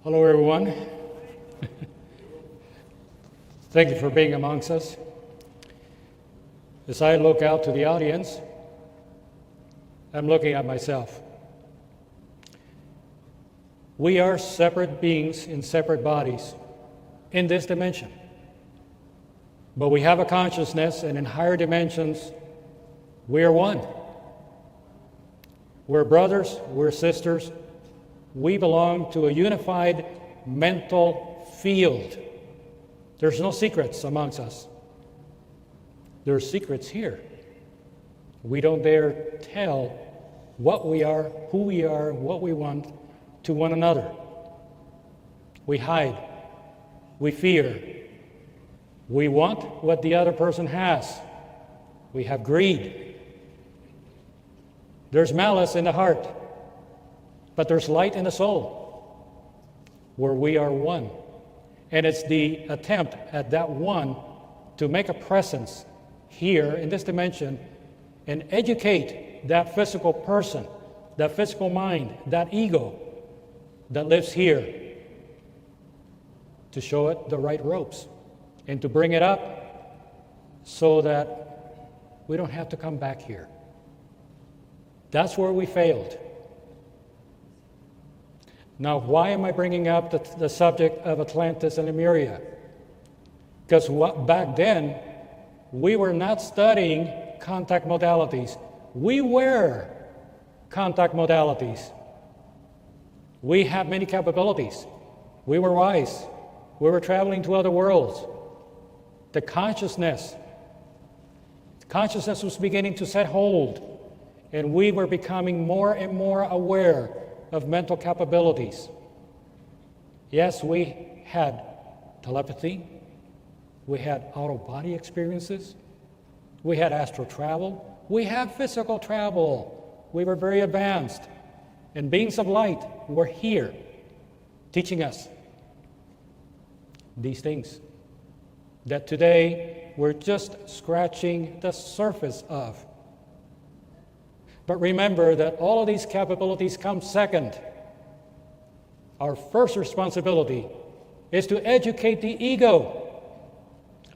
Hello, everyone. Thank you for being amongst us. As I look out to the audience, I'm looking at myself. We are separate beings in separate bodies in this dimension. But we have a consciousness, and in higher dimensions, we are one. We're brothers, we're sisters. We belong to a unified mental field. There's no secrets amongst us. There are secrets here. We don't dare tell what we are, who we are, what we want to one another. We hide. We fear. We want what the other person has. We have greed. There's malice in the heart. But there's light in the soul, where we are one. And it's the attempt at that one to make a presence here in this dimension and educate that physical person, that physical mind, that ego that lives here, to show it the right ropes and to bring it up so that we don't have to come back here. That's where we failed. Now, why am I bringing up the subject of Atlantis and Lemuria? Because back then, we were not studying contact modalities. We were contact modalities. We had many capabilities. We were wise. We were traveling to other worlds. The consciousness was beginning to set hold, and we were becoming more and more aware of mental capabilities. Yes, we had telepathy, we had out-of-body experiences, we had astral travel, we had physical travel. We were very advanced, and beings of light were here teaching us these things that today we're just scratching the surface of. But remember that all of these capabilities come second. Our first responsibility is to educate the ego,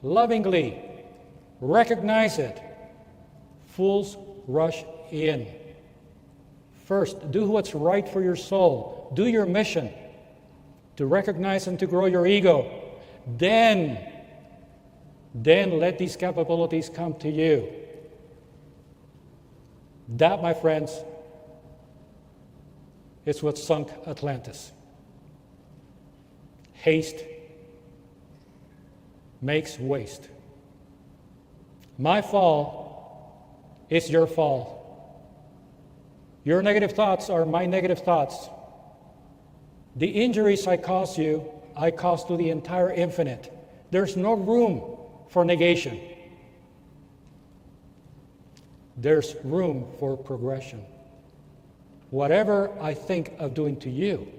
lovingly recognize it. Fools rush in. First, do what's right for your soul. Do your mission to recognize and to grow your ego. Then let these capabilities come to you. That, my friends, is what sunk Atlantis. Haste makes waste. My fall is your fall. Your negative thoughts are my negative thoughts. The injuries I cause you, I cause to the entire infinite. There's no room for negation. There's room for progression. Whatever I think of doing to you,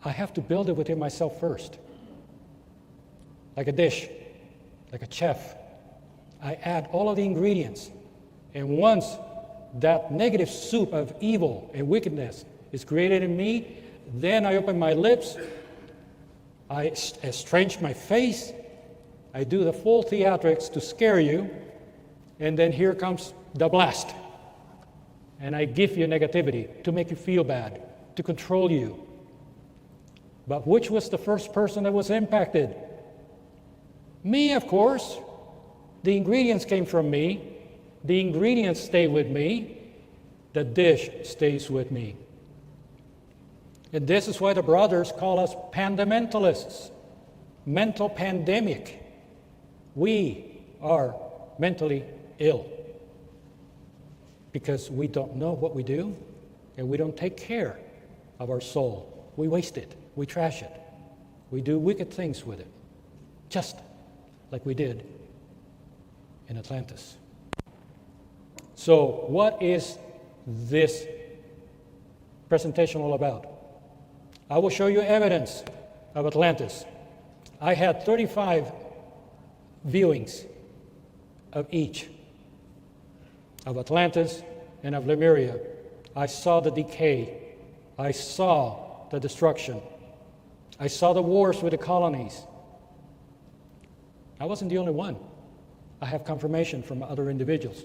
I have to build it within myself first. Like a dish, like a chef. I add all of the ingredients. And once that negative soup of evil and wickedness is created in me, then I open my lips, I estrange my face, I do the full theatrics to scare you, and then here comes the blast. And I give you negativity to make you feel bad, to control you. But which was the first person that was impacted? Me, of course. The ingredients came from me. The ingredients stay with me. The dish stays with me. And this is why the brothers call us pandamentalists. Mental pandemic. We are mentally ill because we don't know what we do and we don't take care of our soul. We waste it. We trash it. We do wicked things with it, just like we did in Atlantis. So what is this presentation all about? I will show you evidence of Atlantis. I had 35 viewings of each, of Atlantis and of Lemuria. I saw the decay. I saw the destruction. I saw the wars with the colonies. I wasn't the only one. I have confirmation from other individuals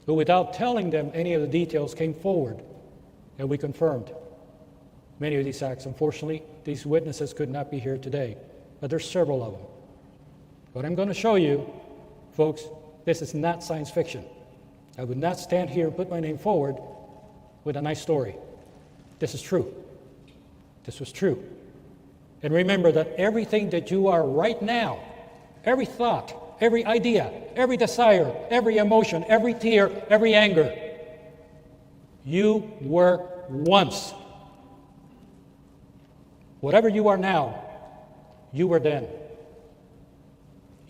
who, without telling them any of the details, came forward, and we confirmed many of these acts. Unfortunately, these witnesses could not be here today, but there's several of them. What I'm going to show you, folks, this is not science fiction. I would not stand here and put my name forward with a nice story. This is true. This was true. And remember that everything that you are right now, every thought, every idea, every desire, every emotion, every tear, every anger, you were once. Whatever you are now, you were then.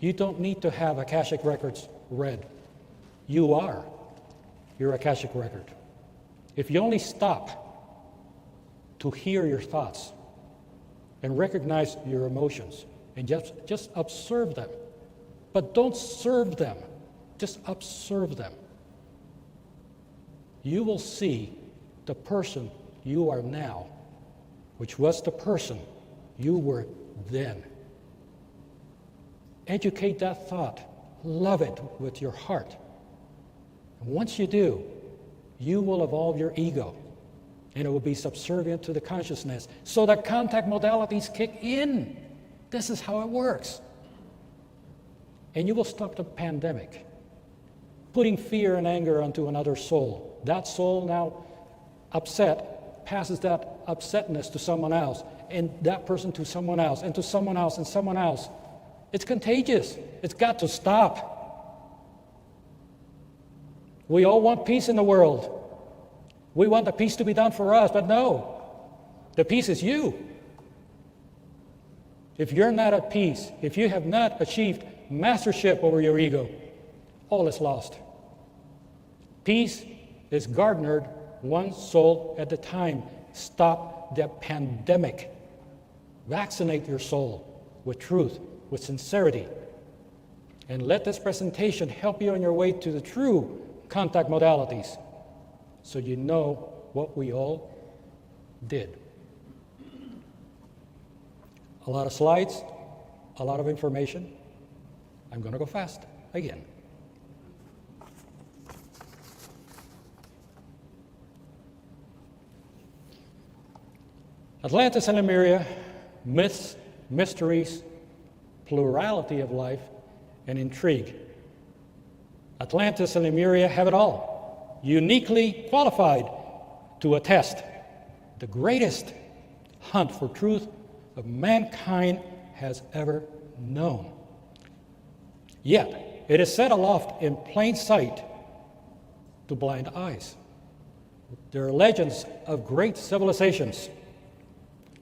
You don't need to have Akashic records read. You are your Akashic record. If you only stop to hear your thoughts and recognize your emotions and just observe them, but don't serve them, just observe them, you will see the person you are now, which was the person you were then. Educate that thought. Love it with your heart. And once you do, you will evolve your ego, and it will be subservient to the consciousness, so that contact modalities kick in. This is how it works. And you will stop the pandemic, putting fear and anger onto another soul. That soul now upset passes that upsetness to someone else, and that person to someone else, and to someone else, and someone else. It's contagious. It's got to stop. We all want peace in the world. We want the peace to be done for us, but no. The peace is you. If you're not at peace, if you have not achieved mastership over your ego, all is lost. Peace is garnered one soul at a time. Stop the pandemic. Vaccinate your soul with truth, with sincerity. And let this presentation help you on your way to the true contact modalities, so you know what we all did. A lot of slides, a lot of information. I'm going to go fast again. Atlantis and Lemuria, myths, mysteries, plurality of life, and intrigue. Atlantis and Lemuria have it all, uniquely qualified to attest the greatest hunt for truth of mankind has ever known. Yet, it is set aloft in plain sight to blind eyes. There are legends of great civilizations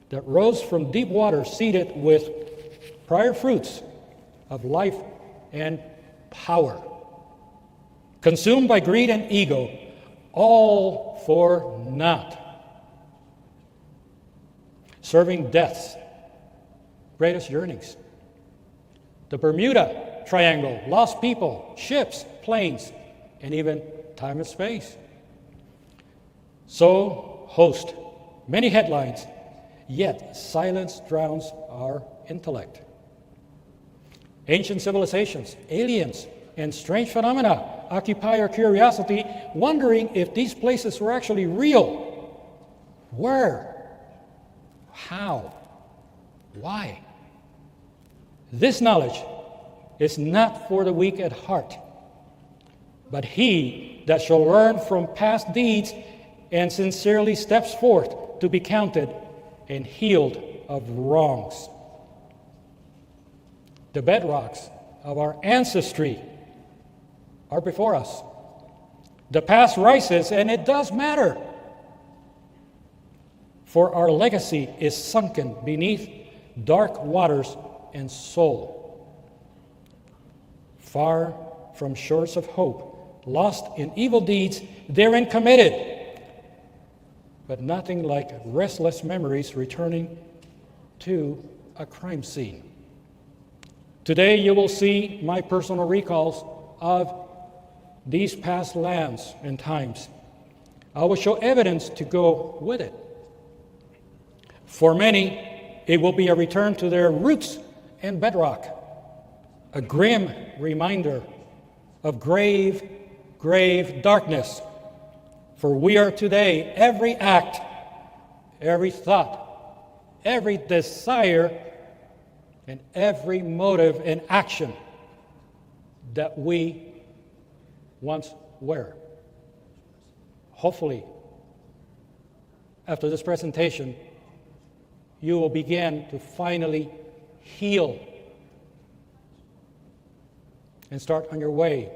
that rose from deep water seeded with prior fruits of life and power, consumed by greed and ego, all for naught, serving death's greatest yearnings. The Bermuda Triangle, lost people, ships, planes, and even time and space. So host many headlines, yet silence drowns our intellect. Ancient civilizations, aliens, and strange phenomena occupy our curiosity, wondering if these places were actually real. Where? How? Why? This knowledge is not for the weak at heart, but he that shall learn from past deeds and sincerely steps forth to be counted and healed of wrongs. The bedrocks of our ancestry are before us. The past rises, and it does matter, for our legacy is sunken beneath dark waters and soul. Far from shores of hope, lost in evil deeds, therein committed, but nothing like restless memories returning to a crime scene. Today you will see my personal recalls of these past lands and times. I will show evidence to go with it. For many, it will be a return to their roots and bedrock, a grim reminder of grave, grave darkness. For we are today, every act, every thought, every desire, and every motive and action that we once were. Hopefully, after this presentation, you will begin to finally heal and start on your way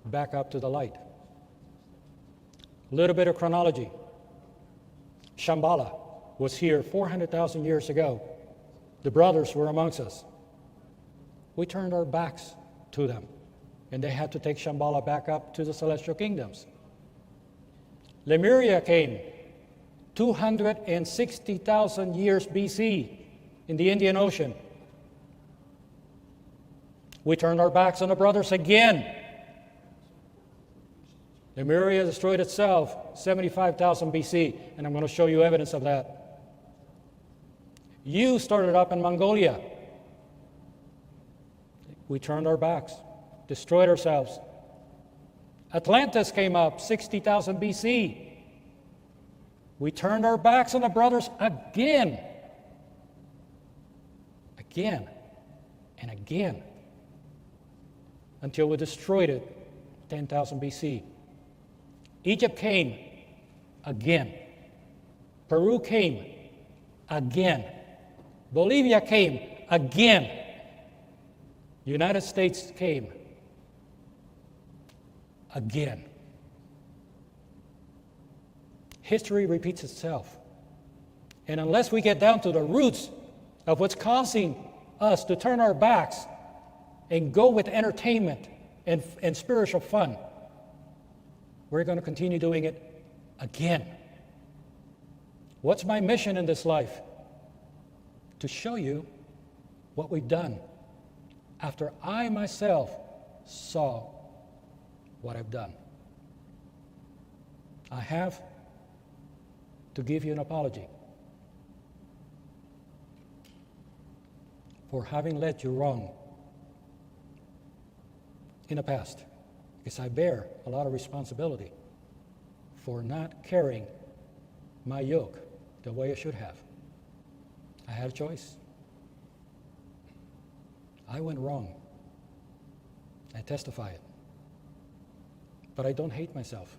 back up to the light. A little bit of chronology. Shambhala was here 400,000 years ago. The brothers were amongst us. We turned our backs to them, and they had to take Shambhala back up to the celestial kingdoms. Lemuria came 260,000 years BC in the Indian Ocean. We turned our backs on the brothers again. Lemuria destroyed itself 75,000 BC, and I'm going to show you evidence of that. You started up in Mongolia. We turned our backs, destroyed ourselves. Atlantis came up 60,000 BC. We turned our backs on the brothers again. Again and again. Until we destroyed it 10,000 BC. Egypt came again. Peru came again. Bolivia came again. United States came again. History repeats itself. And unless we get down to the roots of what's causing us to turn our backs and go with entertainment and spiritual fun, we're going to continue doing it again. What's my mission in this life? To show you what we've done after I myself saw what I've done. I have to give you an apology for having led you wrong in the past, because I bear a lot of responsibility for not carrying my yoke the way I should have. I had a choice. I went wrong. I testify it. But I don't hate myself.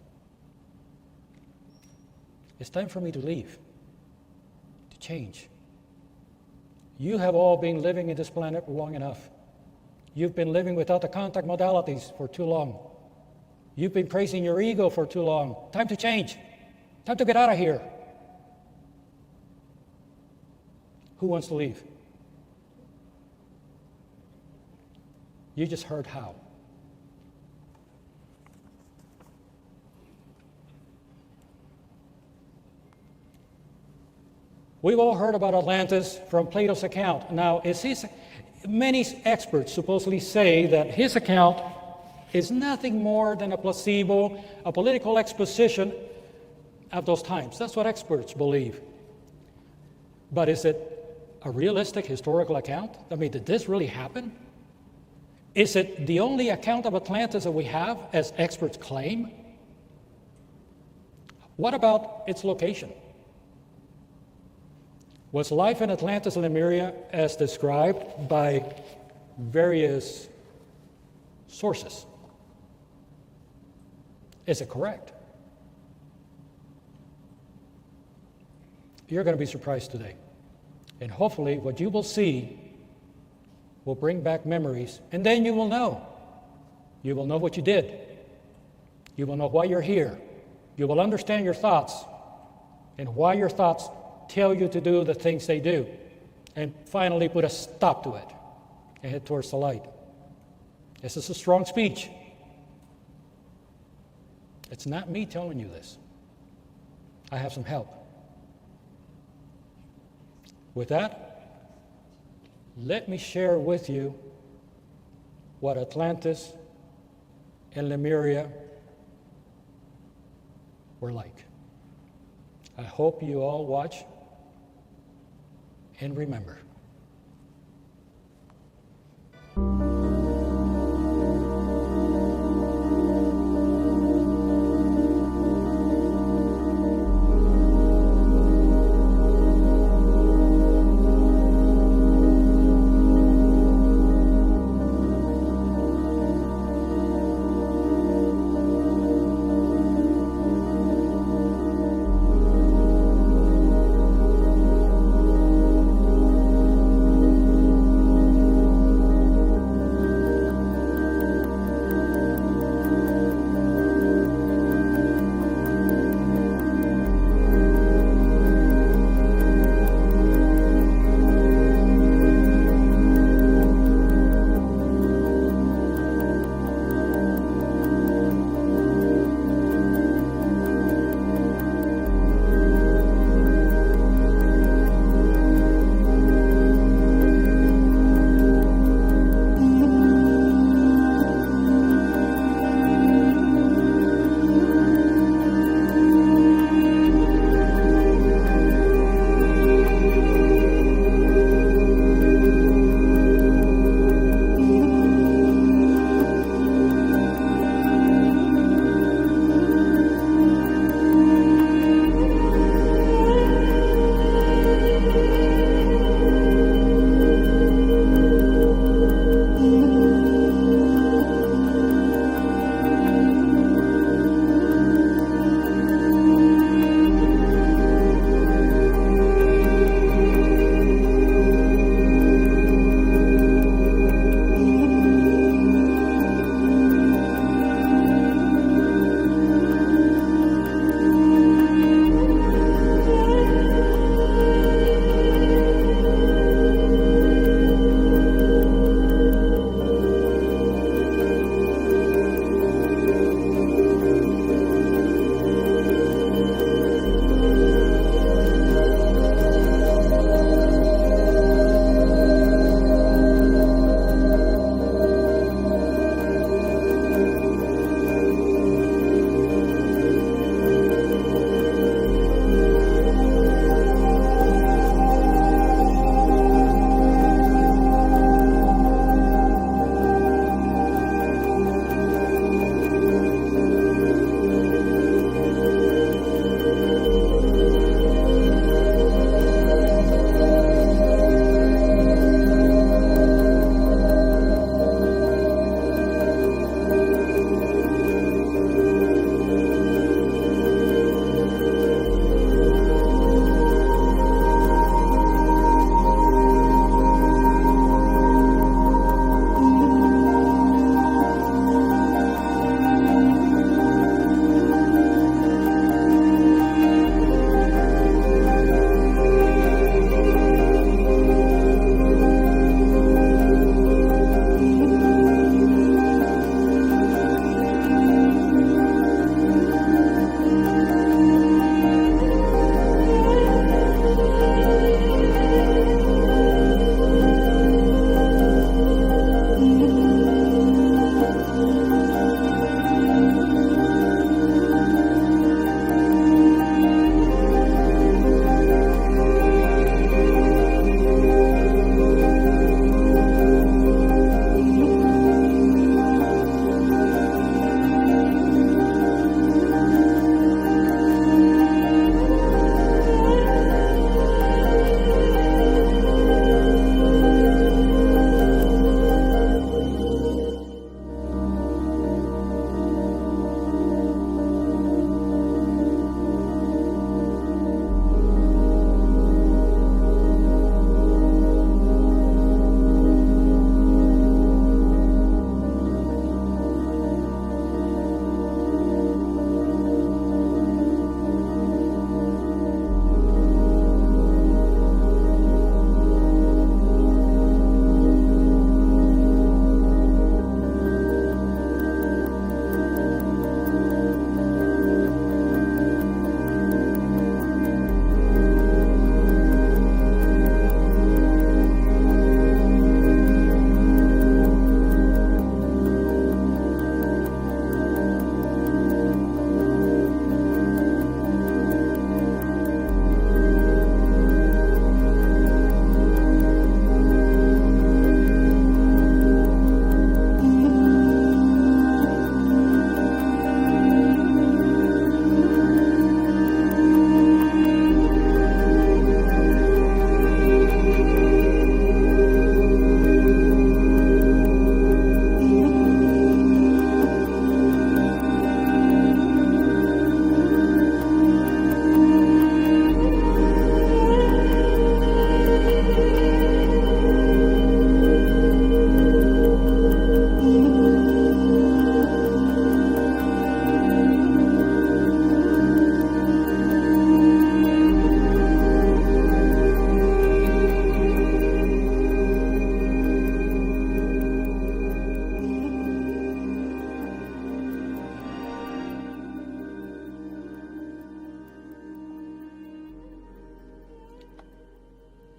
It's time for me to leave, to change. You have all been living in this planet long enough. You've been living without the contact modalities for too long. You've been praising your ego for too long. Time to change. Time to get out of here. Who wants to leave? You just heard how. We've all heard about Atlantis from Plato's account. Now, many experts supposedly say that his account is nothing more than a placebo, a political exposition of those times. That's what experts believe. But is it a realistic historical account? I mean, did this really happen? Is it the only account of Atlantis that we have, as experts claim? What about its location? Was life in Atlantis and Lemuria as described by various sources? Is it correct? You're going to be surprised today. And hopefully what you will see will bring back memories, and then you will know. You will know what you did. You will know why you're here. You will understand your thoughts and why your thoughts tell you to do the things they do, and finally put a stop to it and head towards the light. This is a strong speech. It's not me telling you this. I have some help. With that, let me share with you what Atlantis and Lemuria were like. I hope you all watch And remember,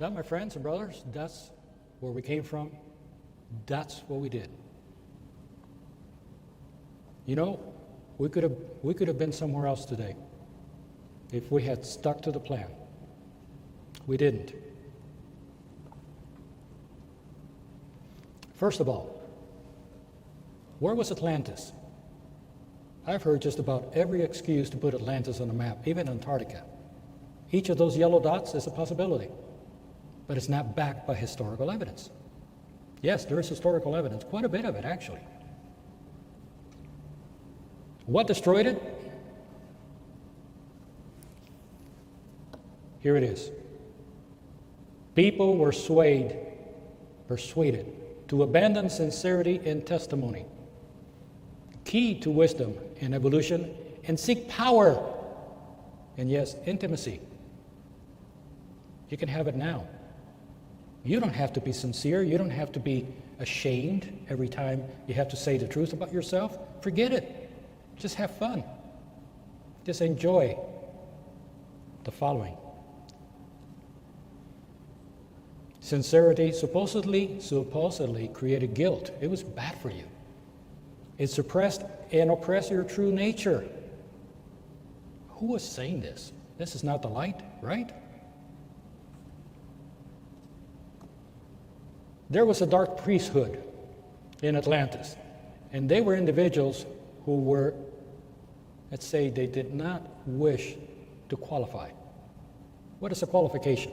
Well, my friends and brothers, that's where we came from. That's what we did. You know, we could have been somewhere else today if we had stuck to the plan. We didn't. First of all, where was Atlantis? I've heard just about every excuse to put Atlantis on the map, even Antarctica. Each of those yellow dots is a possibility, but it's not backed by historical evidence. Yes, there is historical evidence, quite a bit of it actually. What destroyed it? Here it is. People were persuaded to abandon sincerity in testimony, key to wisdom and evolution, and seek power, and yes, intimacy. You can have it now. You don't have to be sincere. You don't have to be ashamed every time you have to say the truth about yourself. Forget it. Just have fun. Just enjoy the following. Sincerity supposedly created guilt. It was bad for you. It suppressed and oppressed your true nature. Who was saying this? This is not the light, right? There was a dark priesthood in Atlantis, and they were individuals who were, let's say, they did not wish to qualify. What is a qualification?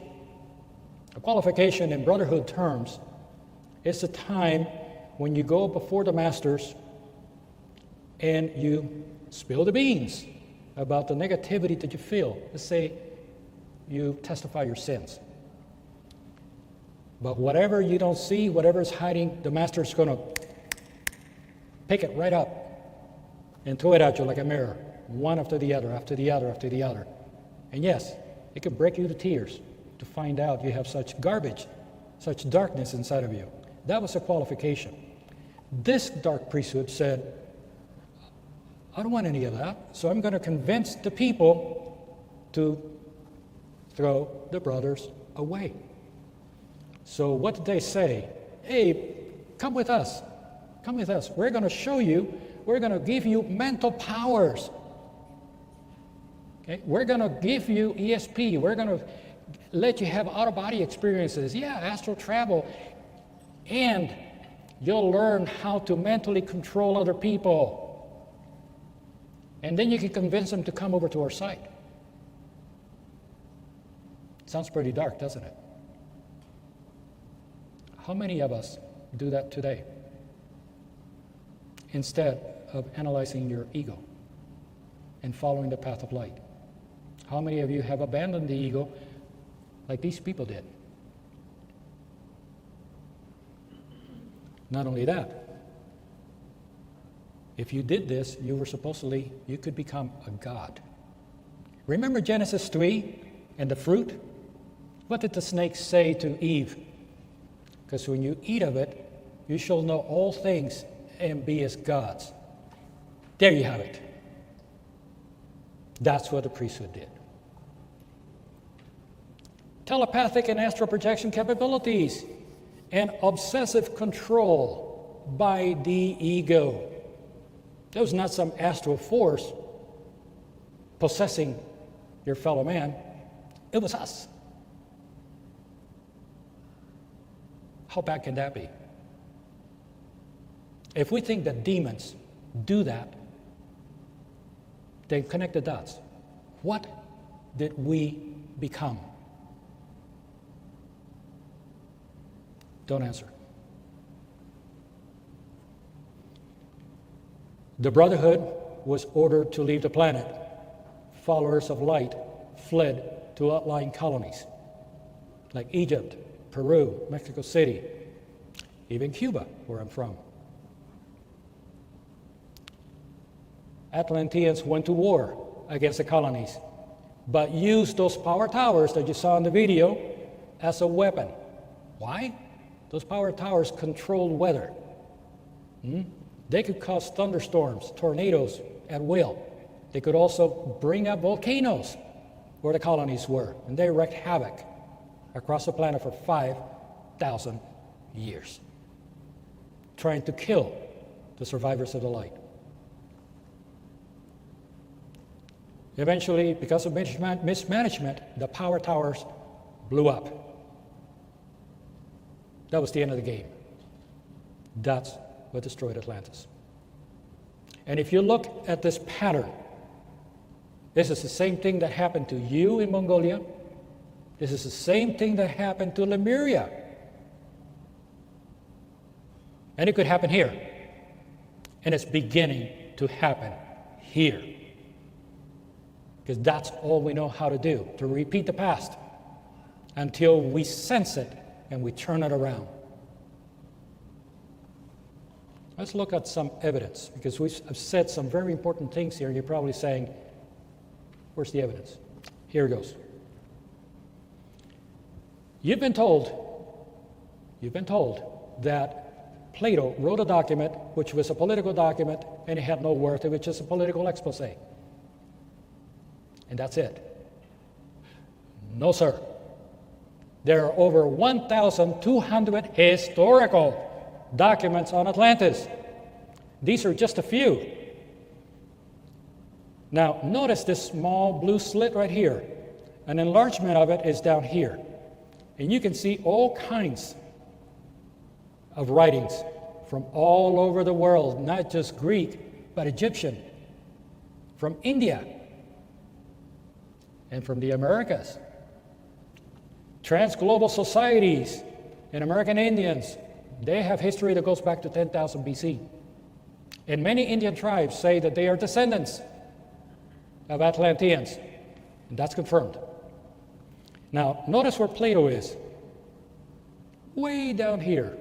A qualification in brotherhood terms is a time when you go before the masters and you spill the beans about the negativity that you feel. Let's say you testify your sins. But whatever you don't see, whatever is hiding, the master's going to pick it right up and throw it at you like a mirror, one after the other, after the other, after the other. And yes, it can break you to tears to find out you have such garbage, such darkness inside of you. That was a qualification. This dark priesthood said, I don't want any of that, so I'm going to convince the people to throw the brothers away. So what did they say? Hey, come with us. Come with us. We're going to show you, we're going to give you mental powers. Okay? We're going to give you ESP. We're going to let you have out-of-body experiences. Yeah, astral travel. And you'll learn how to mentally control other people. And then you can convince them to come over to our site. Sounds pretty dark, doesn't it? How many of us do that today instead of analyzing your ego and following the path of light? How many of you have abandoned the ego like these people did? Not only that, if you did this, you could become a god. Remember Genesis 3 and the fruit? What did the snake say to Eve? Because when you eat of it, you shall know all things and be as gods. There you have it. That's what the priesthood did. Telepathic and astral projection capabilities and obsessive control by the ego. There was not some astral force possessing your fellow man. It was us. How bad can that be? If we think that demons do that, then connect the dots. What did we become? Don't answer. The Brotherhood was ordered to leave the planet. Followers of light fled to outlying colonies like Egypt, Peru, Mexico City, even Cuba, where I'm from. Atlanteans went to war against the colonies, but used those power towers that you saw in the video as a weapon. Why? Those power towers controlled weather. They could cause thunderstorms, tornadoes at will. They could also bring up volcanoes where the colonies were, and they wreaked havoc. across the planet for 5,000 years, trying to kill the survivors of the light. Eventually, because of mismanagement, the power towers blew up. That was the end of the game. That's what destroyed Atlantis. And if you look at this pattern, this is the same thing that happened to you in Mongolia. This is the same thing that happened to Lemuria. And it could happen here. And it's beginning to happen here. Because that's all we know how to do, to repeat the past until we sense it and we turn it around. Let's look at some evidence, because I've said some very important things here. You're probably saying, where's the evidence? Here it goes. You've been told that Plato wrote a document which was a political document and it had no worth. It was just a political expose. And that's it. No, sir. There are over 1,200 historical documents on Atlantis. These are just a few. Now, notice this small blue slit right here. An enlargement of it is down here. And you can see all kinds of writings from all over the world, not just Greek, but Egyptian, from India, and from the Americas. Transglobal societies and American Indians, they have history that goes back to 10,000 BC. And many Indian tribes say that they are descendants of Atlanteans. And that's confirmed. Now, notice where Plato is. Way down here.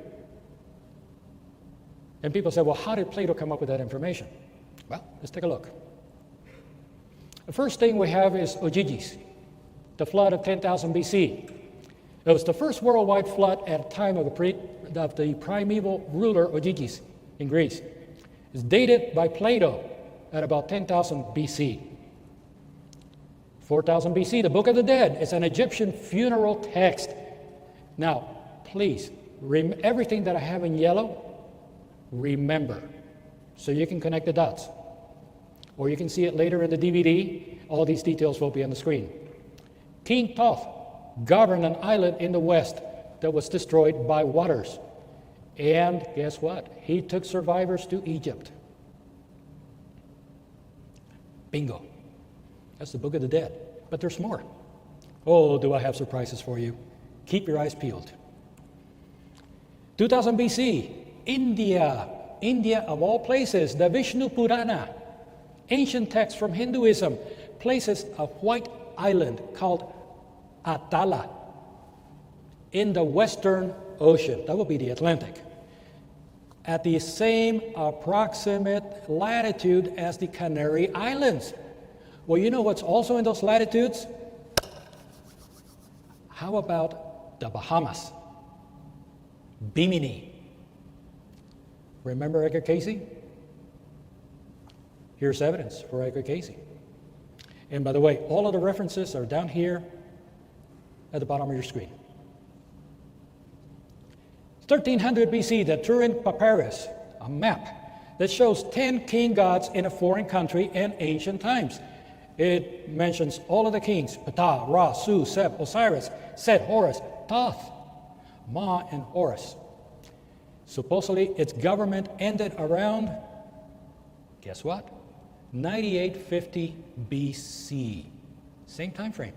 And people say, well, how did Plato come up with that information? Well, let's take a look. The first thing we have is Ogyges, the flood of 10,000 BC. It was the first worldwide flood at the time of the primeval ruler Ogyges in Greece. It's dated by Plato at about 10,000 BC. 4,000 BC, the Book of the Dead is an Egyptian funeral text. Now, please, everything that I have in yellow, remember, so you can connect the dots. Or you can see it later in the DVD. All these details will be on the screen. King Thoth governed an island in the west that was destroyed by waters. And guess what? He took survivors to Egypt. Bingo. That's the Book of the Dead. But there's more. Oh, do I have surprises for you. Keep your eyes peeled. 2000 BC, India. India, of all places, the Vishnu Purana, ancient text from Hinduism, places a white island called Atala in the Western Ocean. That would be the Atlantic. At the same approximate latitude as the Canary Islands. Well, you know what's also in those latitudes? How about the Bahamas? Bimini. Remember Edgar Cayce? Here's evidence for Edgar Cayce. And by the way, all of the references are down here at the bottom of your screen. 1300 BC, the Turin Papyrus, a map that shows 10 king gods in a foreign country in ancient times. It mentions all of the kings: Ptah, Ra, Su, Seb, Osiris, Set, Horus, Thoth, Ma, and Horus. Supposedly, its government ended around, guess what? 9850 BC. Same time frame.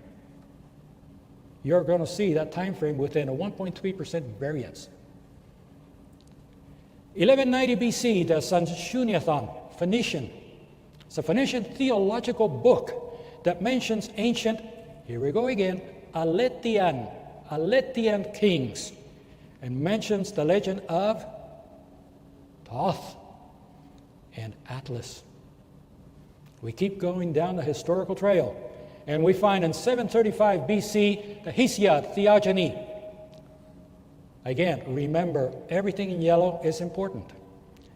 You're going to see that time frame within a 1.3% variance. 1190 BC, the Sanchuniathon, Phoenician. It's a Phoenician theological book that mentions ancient, here we go again, Aletian kings, and mentions the legend of Thoth and Atlas. We keep going down the historical trail, and we find in 735 BC the Hesiod Theogony. Again, remember, everything in yellow is important.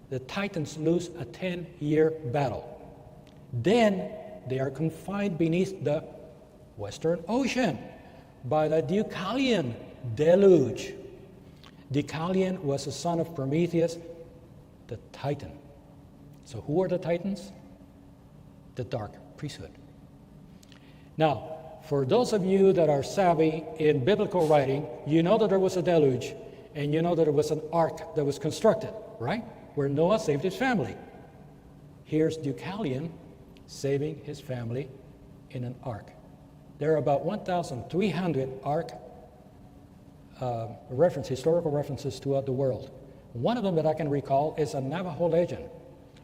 The Titans lose a 10-year battle. Then they are confined beneath the Western Ocean, by the Deucalion deluge. Deucalion was the son of Prometheus, the Titan. So who are the Titans? The dark priesthood. Now, for those of you that are savvy in biblical writing, you know that there was a deluge, and you know that there was an ark that was constructed, right? Where Noah saved his family. Here's Deucalion saving his family in an ark. There are about 1,300 ark historical references throughout the world. One of them that I can recall is a Navajo legend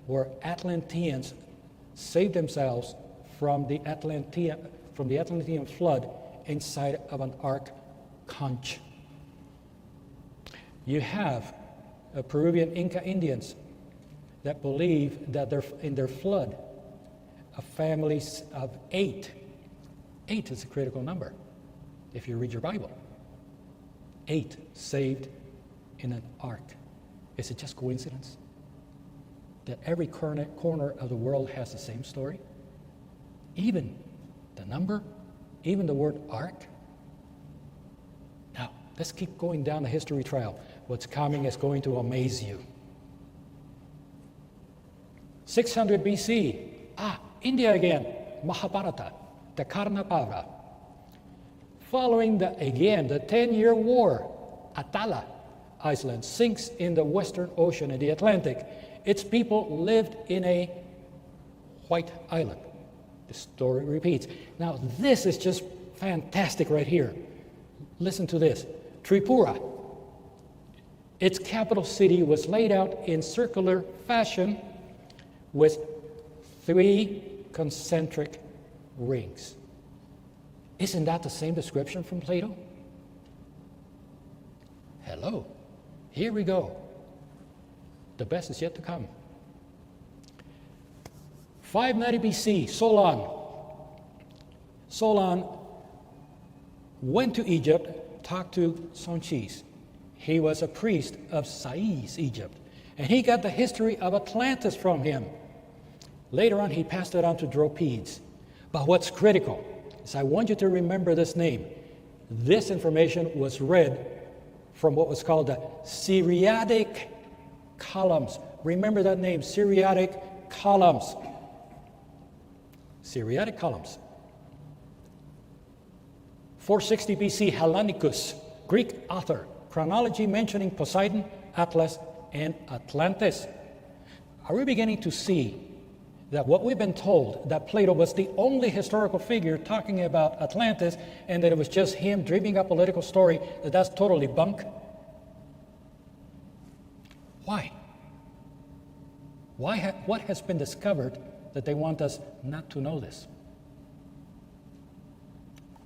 where Atlanteans saved themselves from the Atlantean flood inside of an ark conch. You have Peruvian Inca Indians that believe that in their flood, a family of 8 is a critical number if you read your Bible. 8 saved in an ark. Is it just coincidence that every corner of the world has the same story? Even the number, even the word ark. Now, let's keep going down the history trail. What's coming is going to amaze you. 600 BC, India again, Mahabharata, the Karnapava. Following the 10-year war, Atala Island sinks in the Western Ocean in the Atlantic. Its people lived in a white island. The story repeats. Now, this is just fantastic right here. Listen to this. Tripura. Its capital city was laid out in circular fashion with 3 concentric rings. Isn't that the same description from Plato? Hello. Here we go. The best is yet to come. 590 BC, Solon went to Egypt, talked to Sonchis. He was a priest of Sais, Egypt, and he got the history of Atlantis from him. Later on, he passed it on to Dropides. But what's critical is I want you to remember this name. This information was read from what was called the Syriatic columns. Remember that name, Syriatic columns. Syriatic columns. 460 BC, Hellenicus, Greek author, chronology mentioning Poseidon, Atlas, and Atlantis. Are we beginning to see that what we've been told, that Plato was the only historical figure talking about Atlantis, and that it was just him dreaming up a political story, that's totally bunk? Why? What has been discovered that they want us not to know this?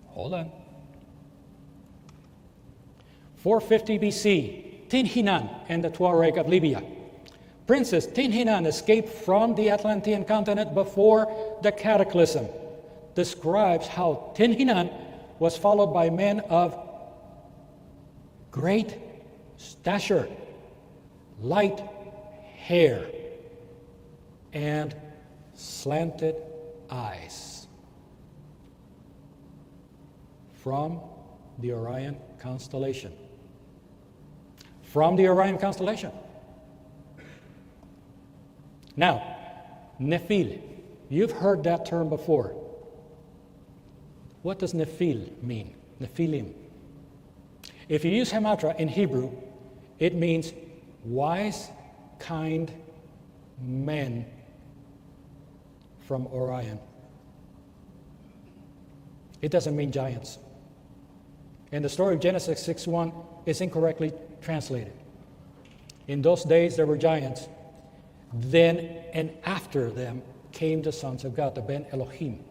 Hold on. 450 BC, Tinhinan and the Tuareg of Libya. Princess Tinhinan escaped from the Atlantean continent before the cataclysm. Describes how Tinhinan was followed by men of great stature, light hair, and slanted eyes from the Orion constellation. From the Orion constellation. Now, Nephil, you've heard that term before. What does Nephil mean? Nephilim. If you use Hematra in Hebrew, it means wise, kind men from Orion. It doesn't mean giants. And the story of Genesis 6:1 is incorrectly translated. In those days there were giants. Then and after them came the sons of God, the Ben Elohim.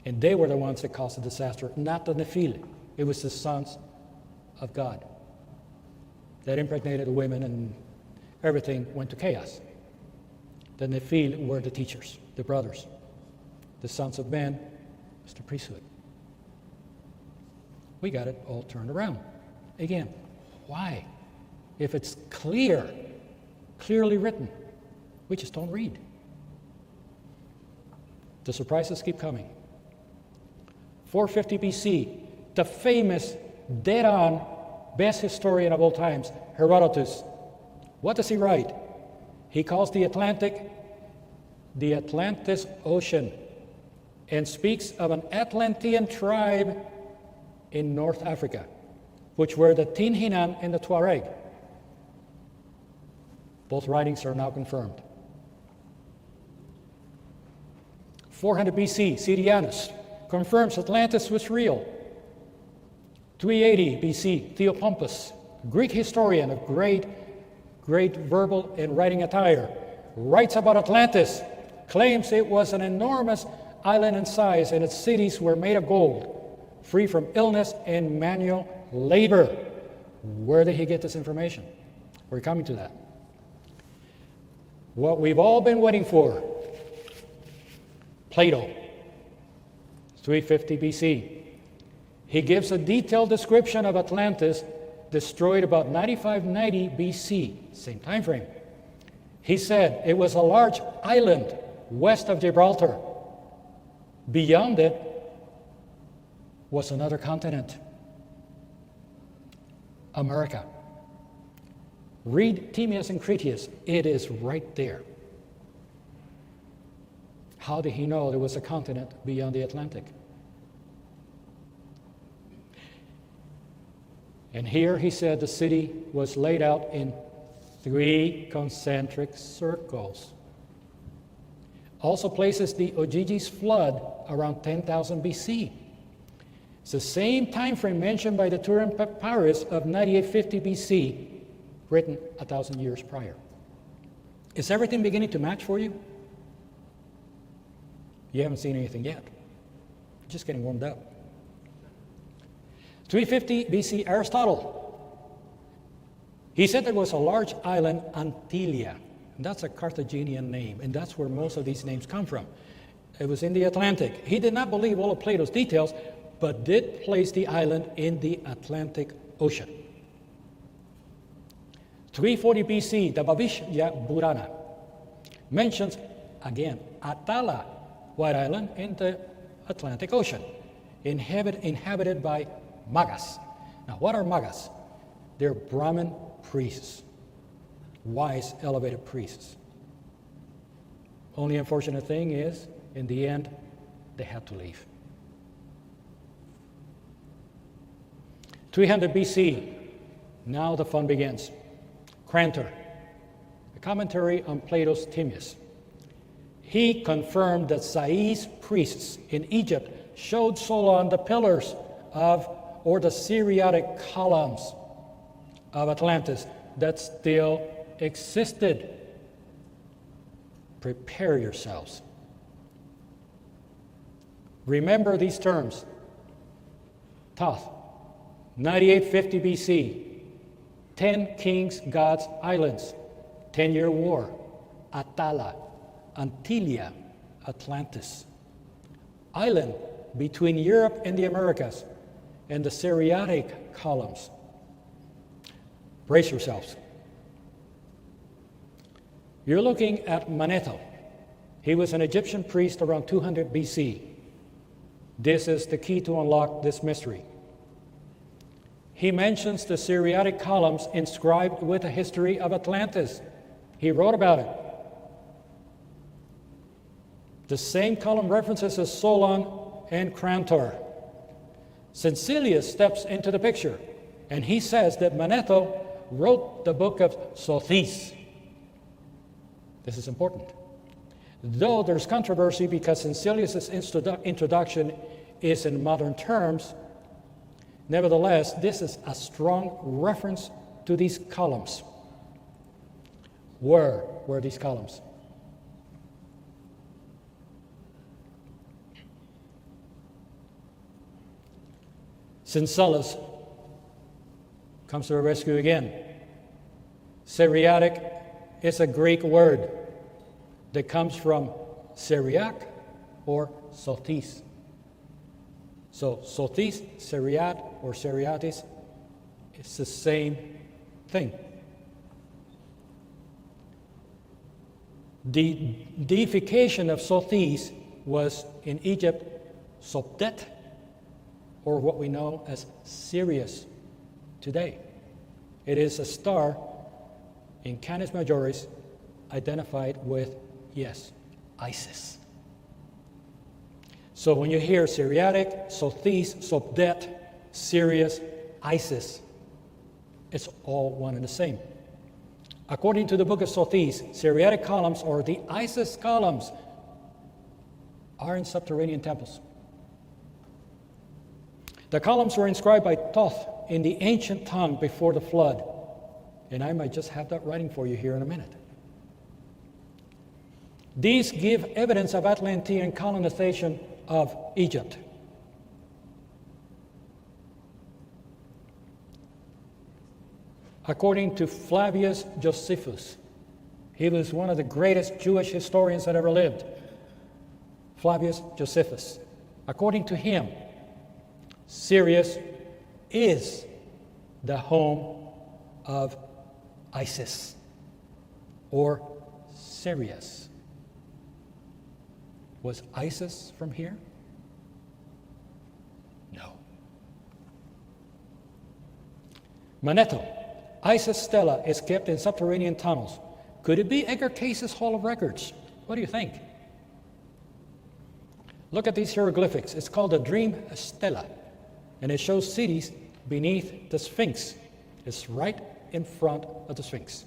And they were the ones that caused the disaster, not the Nephilim. It was the sons of God that impregnated the women, and everything went to chaos. The Nephilim were the teachers, the brothers. The sons of Ben was the priesthood. We got it all turned around. Again, why? If it's clearly written, we just don't read. The surprises keep coming. 450 BC, the famous, dead-on, best historian of all times, Herodotus. What does he write? He calls the Atlantic the Atlantis Ocean and speaks of an Atlantean tribe in North Africa, which were the Tinhinan and the Tuareg. Both writings are now confirmed. 400 BC, Syrianus confirms Atlantis was real. 380 BC, Theopompus, Greek historian of great verbal and writing attire, writes about Atlantis, claims it was an enormous island in size and its cities were made of gold, free from illness and manual labor. Where did he get this information? We're coming to that. What we've all been waiting for, Plato, 350 BC. He gives a detailed description of Atlantis, destroyed about 9590 BC, same time frame. He said it was a large island west of Gibraltar. Beyond it was another continent, America. Read Timaeus and Critias. It is right there. How did he know there was a continent beyond the Atlantic? And here he said the city was laid out in 3 concentric circles. Also places the Ogyges flood around 10,000 BC. It's the same time frame mentioned by the Turin Papyrus of 9850 BC, written 1,000 years prior. Is everything beginning to match for you? You haven't seen anything yet. Just getting warmed up. 350 BC, Aristotle. He said there was a large island, Antilia. And that's a Carthaginian name, and that's where most of these names come from. It was in the Atlantic. He did not believe all of Plato's details, but did place the island in the Atlantic Ocean. 340 BC, the Bhavishya Purana mentions, again, Atala, White Island in the Atlantic Ocean, inhabited by Magas. Now, what are Magas? They're Brahmin priests, wise, elevated priests. Only unfortunate thing is, in the end, they had to leave. 300 BC, now the fun begins. Crantor, a commentary on Plato's Timaeus. He confirmed that Sais priests in Egypt showed Solon the pillars of, or the Syriatic columns of Atlantis that still existed. Prepare yourselves. Remember these terms. Thoth, 9850 BC, 10 kings, gods, islands, 10-year war, Atala, Antilia, Atlantis, island between Europe and the Americas, and the Syriatic columns. Brace yourselves. You're looking at Manetho. He was an Egyptian priest around 200 BC. This is the key to unlock this mystery. He mentions the Syriatic columns inscribed with the history of Atlantis. He wrote about it. The same column references as Solon and Crantor. Sincilius steps into the picture, and he says that Manetho wrote the book of Sothis. This is important. Though there's controversy because Sincilius' introduction is in modern terms, nevertheless, this is a strong reference to these columns. Where were these columns? Sincellus comes to the rescue again. Syriatic is a Greek word that comes from Syriac or Sothis. So Sothis, Syriat, or Syriatis, it's the same thing. The deification of Sothis was in Egypt Sopdet or what we know as Sirius today. It is a star in Canis Majoris identified with, yes, Isis. So when you hear Siriatic, Sothis, Sobdet, Sirius, Isis, it's all one and the same. According to the book of Sothis, Siriatic columns, or the Isis columns, are in subterranean temples. The columns were inscribed by Thoth in the ancient tongue before the flood. And I might just have that writing for you here in a minute. These give evidence of Atlantean colonization of Egypt. According to Flavius Josephus, he was one of the greatest Jewish historians that ever lived. Flavius Josephus. According to him, Sirius is the home of Isis, or Sirius. Was Isis from here? No. Manetho, Isis Stela, is kept in subterranean tunnels. Could it be Edgar Case's Hall of Records? What do you think? Look at these hieroglyphics. It's called a dream stela, and it shows cities beneath the Sphinx. It's right in front of the Sphinx.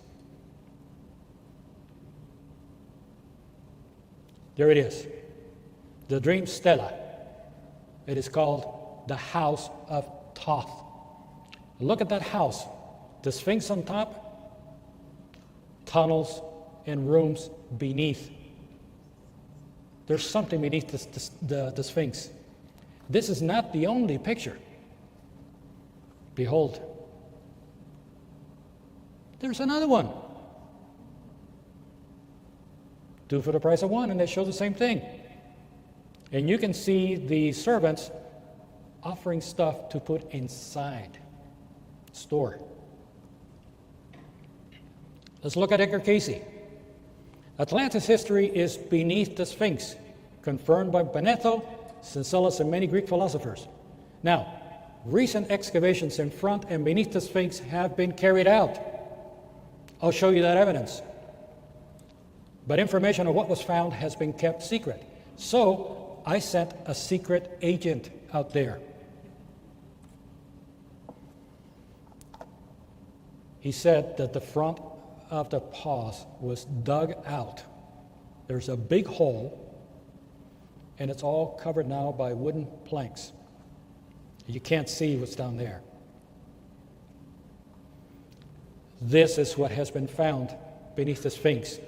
There it is, the dream stela. It is called the House of Thoth. Look at that house, the Sphinx on top, tunnels and rooms beneath. There's something beneath the Sphinx. This is not the only picture. Behold, there's another one. 2 for the price of 1, and they show the same thing. And you can see the servants offering stuff to put inside, store. Let's look at Edgar Cayce. Atlantis history is beneath the Sphinx, confirmed by Manetho, Syncellus, and many Greek philosophers. Now, recent excavations in front and beneath the Sphinx have been carried out. I'll show you that evidence. But information on what was found has been kept secret. So I sent a secret agent out there. He said that the front of the paws was dug out. There's a big hole, and it's all covered now by wooden planks. You can't see what's down there. This is what has been found beneath the Sphinx.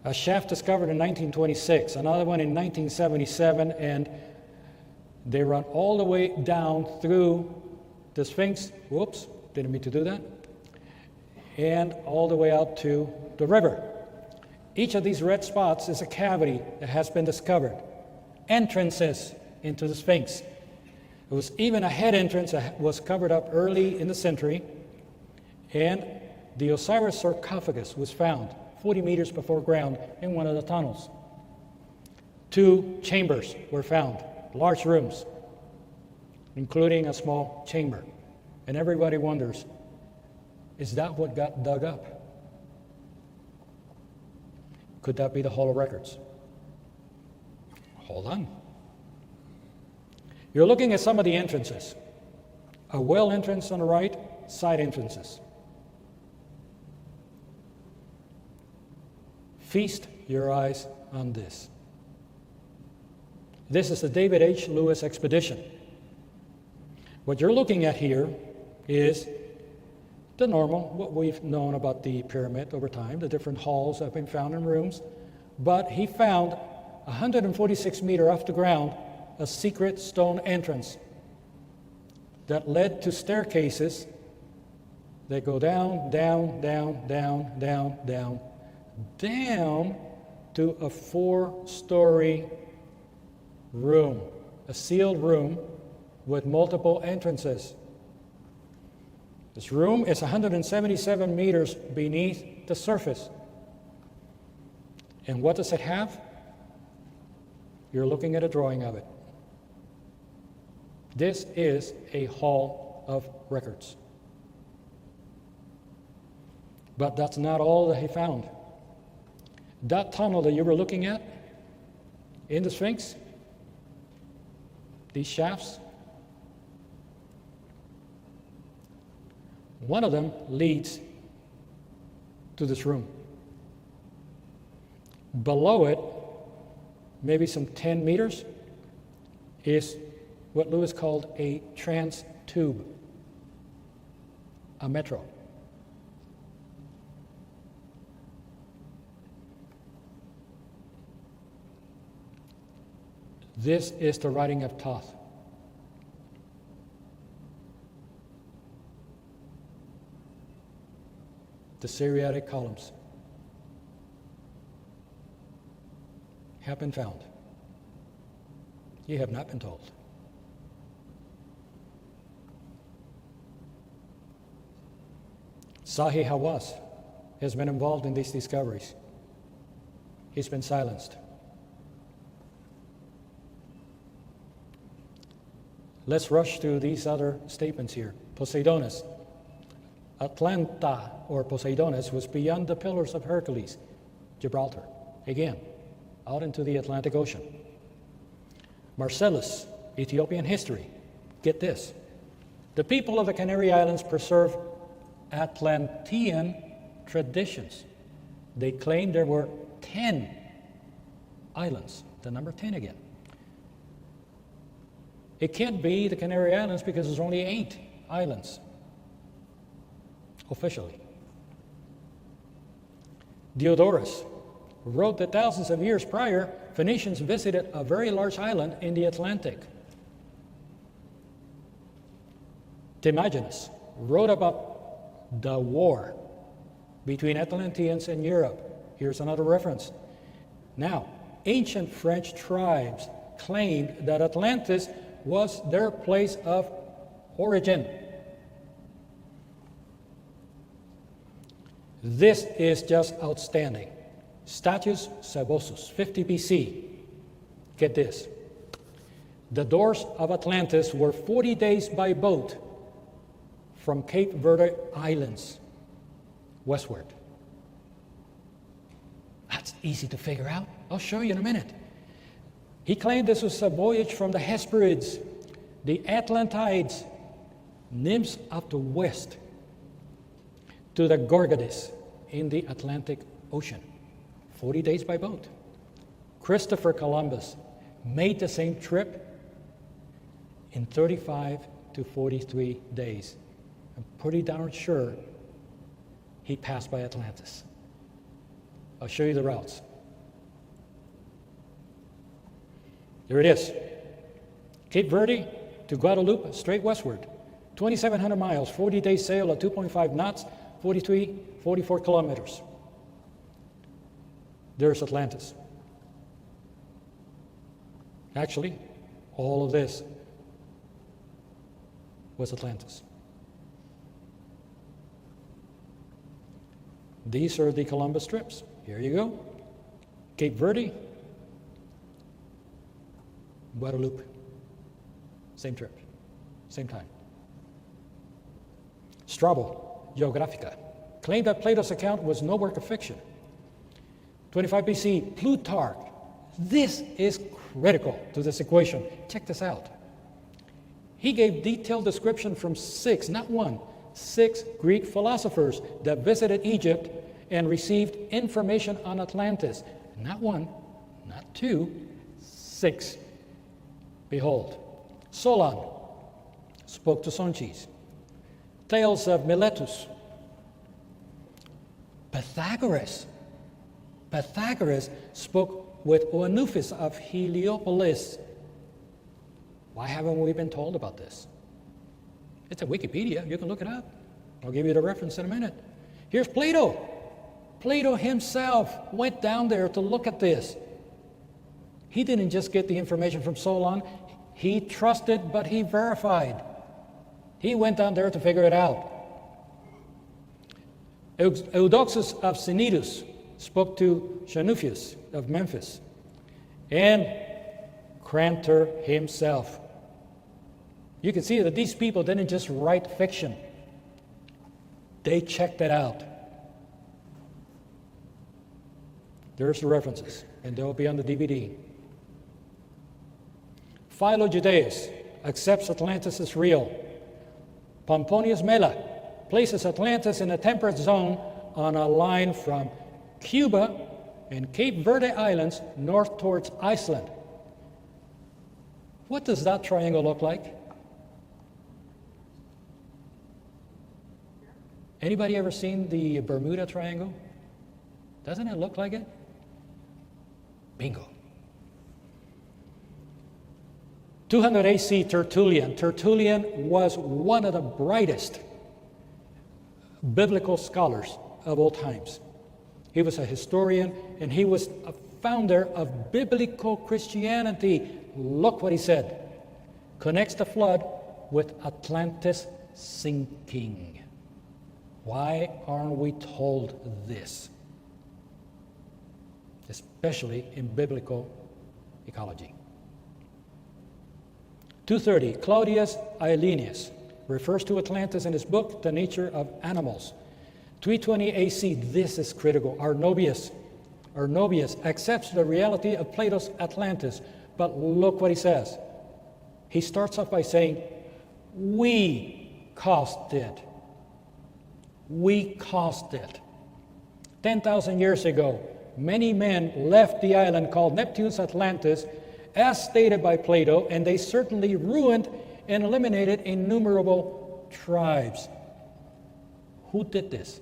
A shaft discovered in 1926, another one in 1977, and they run all the way down through the Sphinx. Whoops, didn't mean to do that. And all the way out to the river. Each of these red spots is a cavity that has been discovered. Entrances into the Sphinx. There was even a head entrance that was covered up early in the century, and the Osiris sarcophagus was found 40 meters before ground in one of the tunnels. 2 chambers were found, large rooms, including a small chamber. And everybody wonders, is that what got dug up? Could that be the Hall of Records? Hold on. You're looking at some of the entrances. A well entrance on the right, side entrances. Feast your eyes on this. This is the David H. Lewis expedition. What you're looking at here is the normal, what we've known about the pyramid over time, the different halls that have been found in rooms. But he found 146 meters off the ground, a secret stone entrance that led to staircases that go down, down, down, down, down, down, down to a 4-story room, a sealed room with multiple entrances. This room is 177 meters beneath the surface. And what does it have? You're looking at a drawing of it. This is a hall of records. But that's not all that he found. That tunnel that you were looking at in the Sphinx, these shafts, one of them leads to this room. Below it, maybe some 10 meters, is what Lewis called a trans tube, a metro. This is the writing of Thoth. The Syriatic columns have been found. You have not been told. Zahi Hawass has been involved in these discoveries. He's been silenced. Let's rush to these other statements here. Poseidonis. Atlanta, or Poseidonis, was beyond the Pillars of Hercules, Gibraltar. Again, out into the Atlantic Ocean. Marcellus, Ethiopian history. Get this. The people of the Canary Islands preserve Atlantean traditions. They claim there were 10 islands, the number 10 again. It can't be the Canary Islands because there's only 8 islands, officially. Diodorus wrote that thousands of years prior, Phoenicians visited a very large island in the Atlantic. Timagenes wrote about the war between Atlanteans and Europe. Here's another reference. Now, ancient French tribes claimed that Atlantis was their place of origin. This is just outstanding. Statius Sabosus, 50 BC. Get this. The doors of Atlantis were 40 days by boat from Cape Verde Islands westward. That's easy to figure out. I'll show you in a minute. He claimed this was a voyage from the Hesperids, the Atlantides, nymphs of the west, to the Gorgodes in the Atlantic Ocean. 40 days by boat. Christopher Columbus made the same trip in 35 to 43 days. I'm pretty darn sure he passed by Atlantis. I'll show you the routes. There it is. Cape Verde to Guadeloupe, straight westward. 2,700 miles, 40-day sail at 2.5 knots, 44 kilometers. There's Atlantis. Actually, all of this was Atlantis. These are the Columbus trips. Here you go. Cape Verde, Guadeloupe. Same trip, same time. Strabo, Geographica, claimed that Plato's account was no work of fiction. 25 BC, Plutarch. This is critical to this equation. Check this out. He gave detailed description from 6, not 1, 6 Greek philosophers that visited Egypt and received information on Atlantis. Not 1, not 2, 6. Behold, Solon spoke to Sonchis. Tales of Miletus. Pythagoras spoke with Ouanufis of Heliopolis. Why haven't we been told about this? It's at Wikipedia. You can look it up. I'll give you the reference in a minute. Here's Plato. Plato himself went down there to look at this. He didn't just get the information from Solon. He trusted, but he verified. He went down there to figure it out. Eudoxus of Cnidus spoke to Xenophius of Memphis. And Crantor himself You can see that these people didn't just write fiction. They checked it out. There's the references, and they'll be on the DVD. Philo Judaeus accepts Atlantis as real. Pomponius Mela places Atlantis in a temperate zone on a line from Cuba and Cape Verde Islands north towards Iceland. What does that triangle look like? Anybody ever seen the Bermuda Triangle? Doesn't it look like it? Bingo. 200 AC, Tertullian. Tertullian was one of the brightest biblical scholars of all times. He was a historian, and he was a founder of biblical Christianity. Look what he said. Connects the flood with Atlantis sinking. Why aren't we told this? Especially in biblical ecology. 230, Claudius Aelianus refers to Atlantis in his book, The Nature of Animals. 320 AC, this is critical. Arnobius accepts the reality of Plato's Atlantis, but look what he says. He starts off by saying, we caused it. We caused it. 10,000 years ago, many men left the island called Neptune's Atlantis, as stated by Plato, and they certainly ruined and eliminated innumerable tribes. Who did this?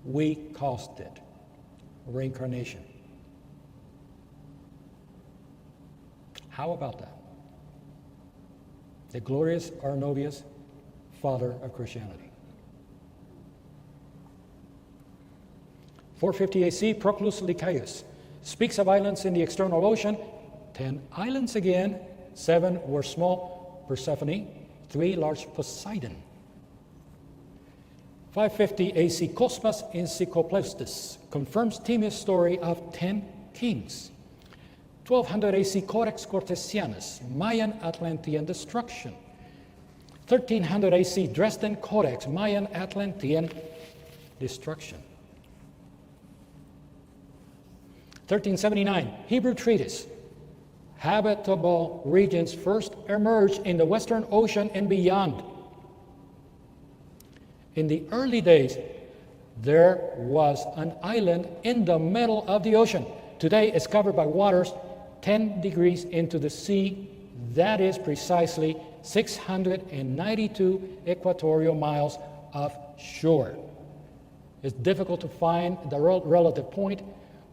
We caused it. Reincarnation. How about that? The glorious Arnobius, father of Christianity. 450 AC, Proclus Lycaeus speaks of islands in the external ocean. 10 islands again, 7 were small, Persephone, 3 large, Poseidon. 550 AC, Cosmas Encyclopleustes confirms Timaeus' story of 10 kings. 1200 AC, Codex Cortesianus, Mayan Atlantean destruction. 1300 AC, Dresden Codex, Mayan Atlantean destruction. 1379, Hebrew treatise, habitable regions first emerged in the Western Ocean and beyond. In the early days, there was an island in the middle of the ocean. Today, it's covered by waters 10 degrees into the sea. That is precisely 692 equatorial miles of shore. It's difficult to find the relative point,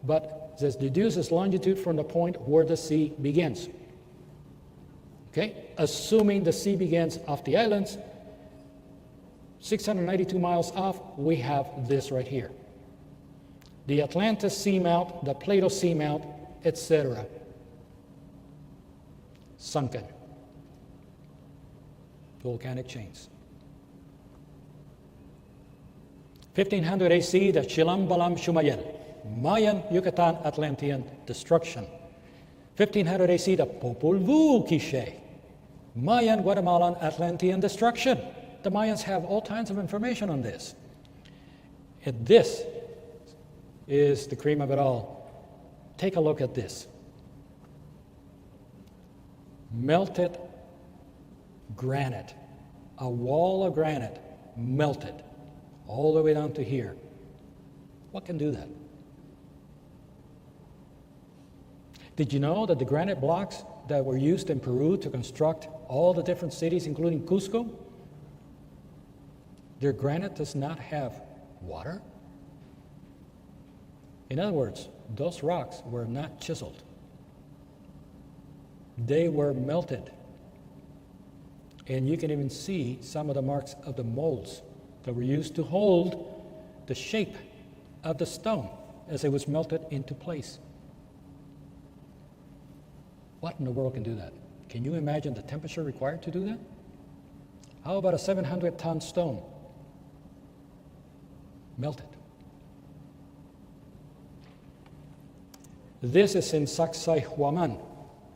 but this deduces longitude from the point where the sea begins. Okay? Assuming the sea begins off the islands, 692 miles off, we have this right here. The Atlantis seamount, the Plato seamount, etc. Sunken. Volcanic chains. 1500 AC, the Chilam Balam Shumayel, Mayan Yucatan Atlantean destruction. 1500 AC, the Popol Vuh Quiché, Mayan Guatemalan Atlantean destruction. The Mayans have all kinds of information on this. And this is the cream of it all. Take a look at this. Melted granite, a wall of granite melted all the way down to here. What can do that? Did you know that the granite blocks that were used in Peru to construct all the different cities, including Cusco, their granite does not have water? In other words, those rocks were not chiseled. They were melted. And you can even see some of the marks of the molds that were used to hold the shape of the stone as it was melted into place. What in the world can do that? Can you imagine the temperature required to do that? How about a 700-ton stone? Melted. This is in Sacsayhuaman,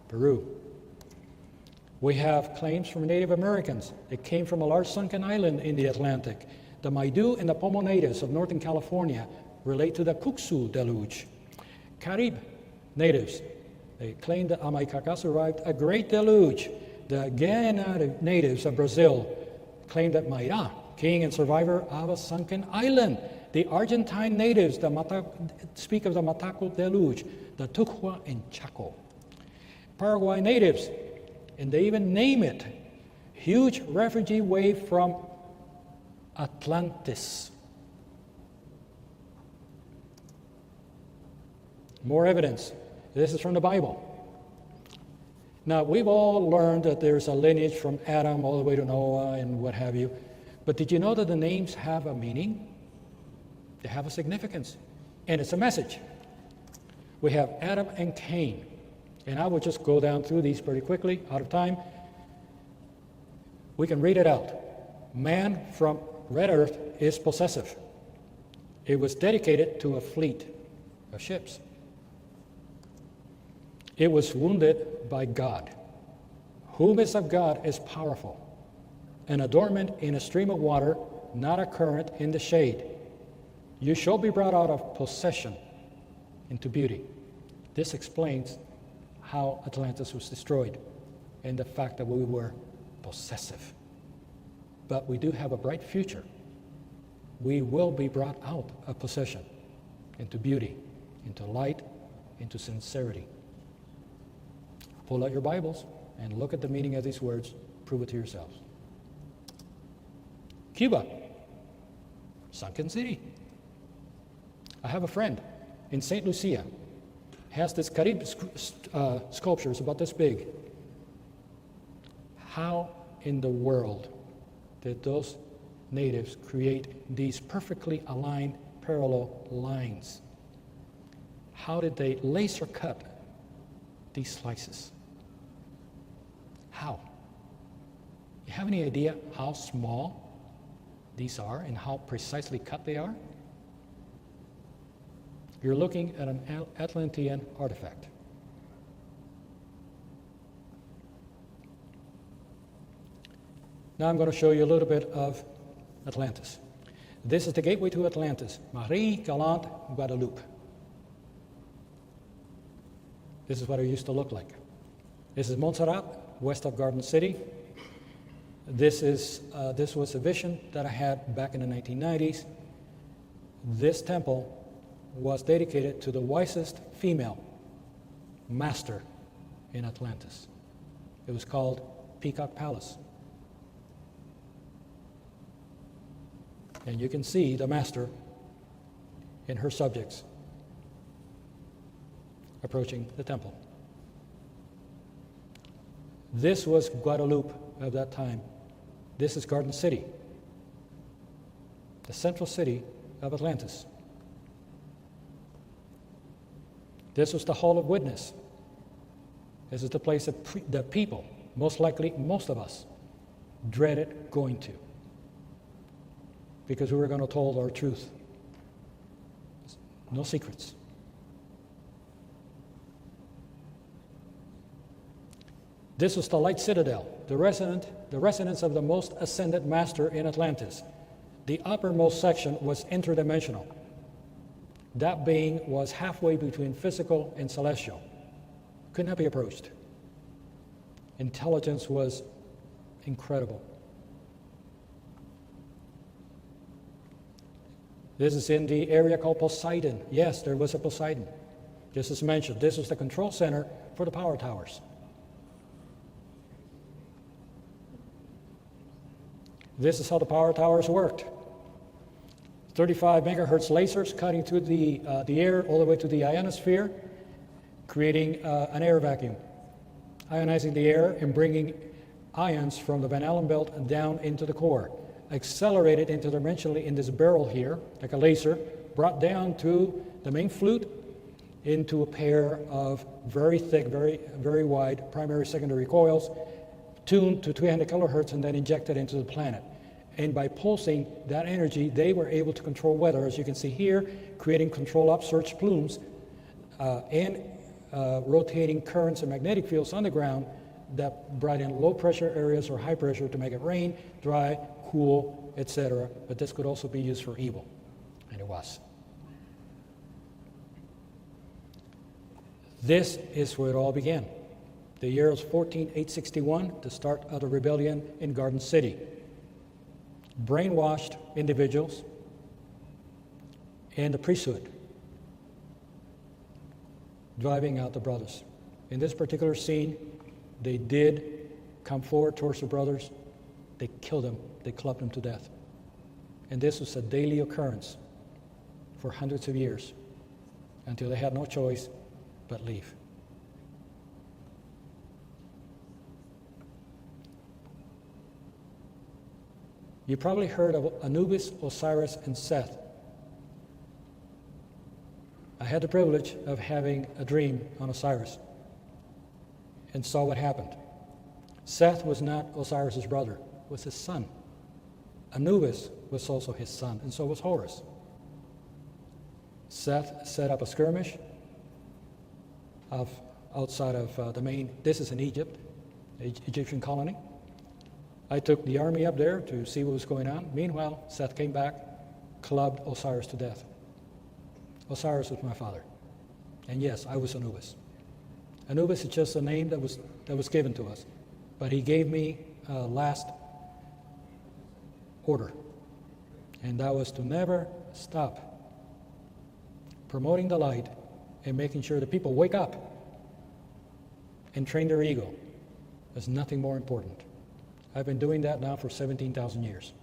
Peru. We have claims from Native Americans. It came from a large sunken island in the Atlantic. The Maidu and the Pomo natives of Northern California relate to the Kuksu deluge. Carib natives, they claim that Amai survived a great deluge. The Guiana natives of Brazil claim that Maira, king and survivor of a sunken island. The Argentine natives speak of the Mataco deluge, the Tucua and Chaco. Paraguay natives, and they even name it, huge refugee wave from Atlantis. More evidence. This is from the Bible. Now, we've all learned that there's a lineage from Adam all the way to Noah and what have you. But did you know that the names have a meaning? They have a significance. And it's a message. We have Adam and Cain. And I will just go down through these pretty quickly, out of time. We can read it out. Man from red earth is possessive. It was dedicated to a fleet of ships. It was wounded by God. Whom is of God is powerful, an adornment in a stream of water, not a current in the shade. You shall be brought out of possession into beauty. This explains how Atlantis was destroyed and the fact that we were possessive. But we do have a bright future. We will be brought out of possession into beauty, into light, into sincerity. Pull out your Bibles and look at the meaning of these words. Prove it to yourselves. Cuba, sunken city. I have a friend in St. Lucia, has this Carib sculptures about this big. How in the world did those natives create these perfectly aligned parallel lines? How did they laser cut these slices? How? You have any idea how small these are and how precisely cut they are? You're looking at an Atlantean artifact. Now I'm going to show you a little bit of Atlantis. This is the gateway to Atlantis, Marie Galante, Guadeloupe. This is what it used to look like. This is Montserrat, west of Garden City. This was a vision that I had back in the 1990s. This temple was dedicated to the wisest female master in Atlantis. It was called Peacock Palace. And you can see the master and her subjects approaching the temple. This was Guadeloupe of that time. This is Garden City, the central city of Atlantis. This was the Hall of Witness. This is the place that people, most likely most of us, dreaded going to, because we were going to tell our truth. No secrets. This was the Light Citadel, the residence of the most ascended master in Atlantis. The uppermost section was interdimensional. That being was halfway between physical and celestial. Could not be approached. Intelligence was incredible. This is in the area called Poseidon. Yes, there was a Poseidon. This is mentioned. This was the control center for the power towers. This is how the power towers worked. 35 megahertz lasers cutting through the air all the way to the ionosphere, creating an air vacuum, ionizing the air and bringing ions from the Van Allen belt down into the core, accelerated interdimensionally in this barrel here, like a laser, brought down to the main flute into a pair of very thick, very wide primary secondary coils, tuned to 300 kilohertz and then injected into the planet. And by pulsing that energy, they were able to control weather, as you can see here, creating control upsurge plumes and rotating currents and magnetic fields on the ground that brought in low pressure areas or high pressure to make it rain, dry, cool, etc. But this could also be used for evil, and it was. This is where it all began. The year was 14861, the start of the rebellion in Garden City. Brainwashed individuals and the priesthood driving out the brothers. In this particular scene, they did come forward towards the brothers. They killed them. They clubbed them to death. And this was a daily occurrence for hundreds of years until they had no choice but leave. You probably heard of Anubis, Osiris, and Seth. I had the privilege of having a dream on Osiris and saw what happened. Seth was not Osiris's brother, it was his son. Anubis was also his son, and so was Horus. Seth set up a skirmish outside of the main, this is in Egypt, the Egyptian colony. I took the army up there to see what was going on. Meanwhile, Seth came back, clubbed Osiris to death. Osiris was my father. And yes, I was Anubis. Anubis is just a name that was given to us. But he gave me a last order. And that was to never stop promoting the light and making sure that people wake up and train their ego. There's nothing more important. I've been doing that now for 17,000 years.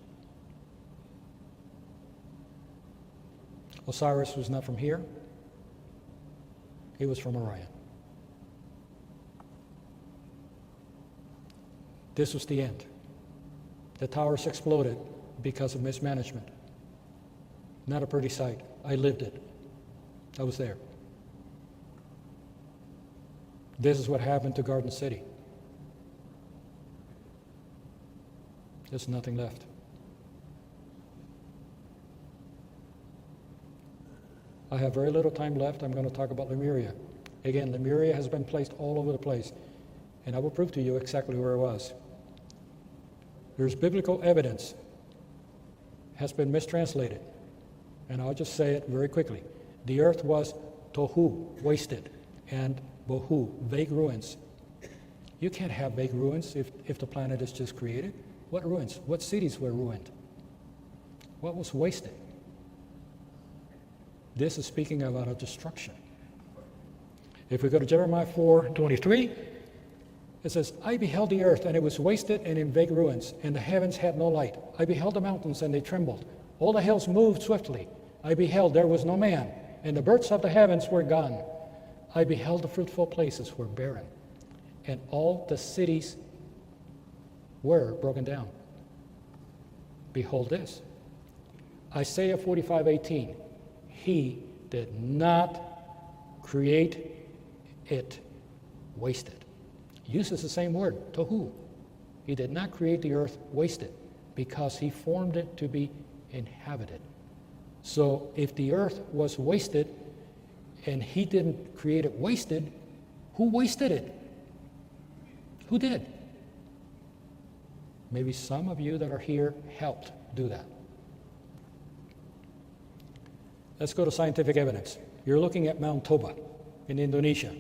Osiris was not from here. He was from Orion. This was the end. The towers exploded because of mismanagement. Not a pretty sight. I lived it. I was there. This is what happened to Garden City. There's nothing left. I have very little time left. I'm going to talk about Lemuria. Again, Lemuria has been placed all over the place, and I will prove to you exactly where it was. There's biblical evidence has been mistranslated, and I'll just say it very quickly. The earth was tohu, wasted, and bohu, vague ruins. You can't have vague ruins if the planet is just created. What ruins? What cities were ruined? What was wasted? This is speaking about a destruction. If we go to Jeremiah 4:23, it says, I beheld the earth, and it was wasted and in vague ruins, and the heavens had no light. I beheld the mountains, and they trembled. All the hills moved swiftly. I beheld, there was no man, and the birds of the heavens were gone. I beheld the fruitful places were barren, and all the cities were broken down. Behold this. Isaiah 45:18. He did not create it wasted. Uses the same word, tohu. He did not create the earth wasted because he formed it to be inhabited. So if the earth was wasted and he didn't create it wasted, who wasted it? Who did? Maybe some of you that are here helped do that. Let's go to scientific evidence. You're looking at Mount Toba in Indonesia.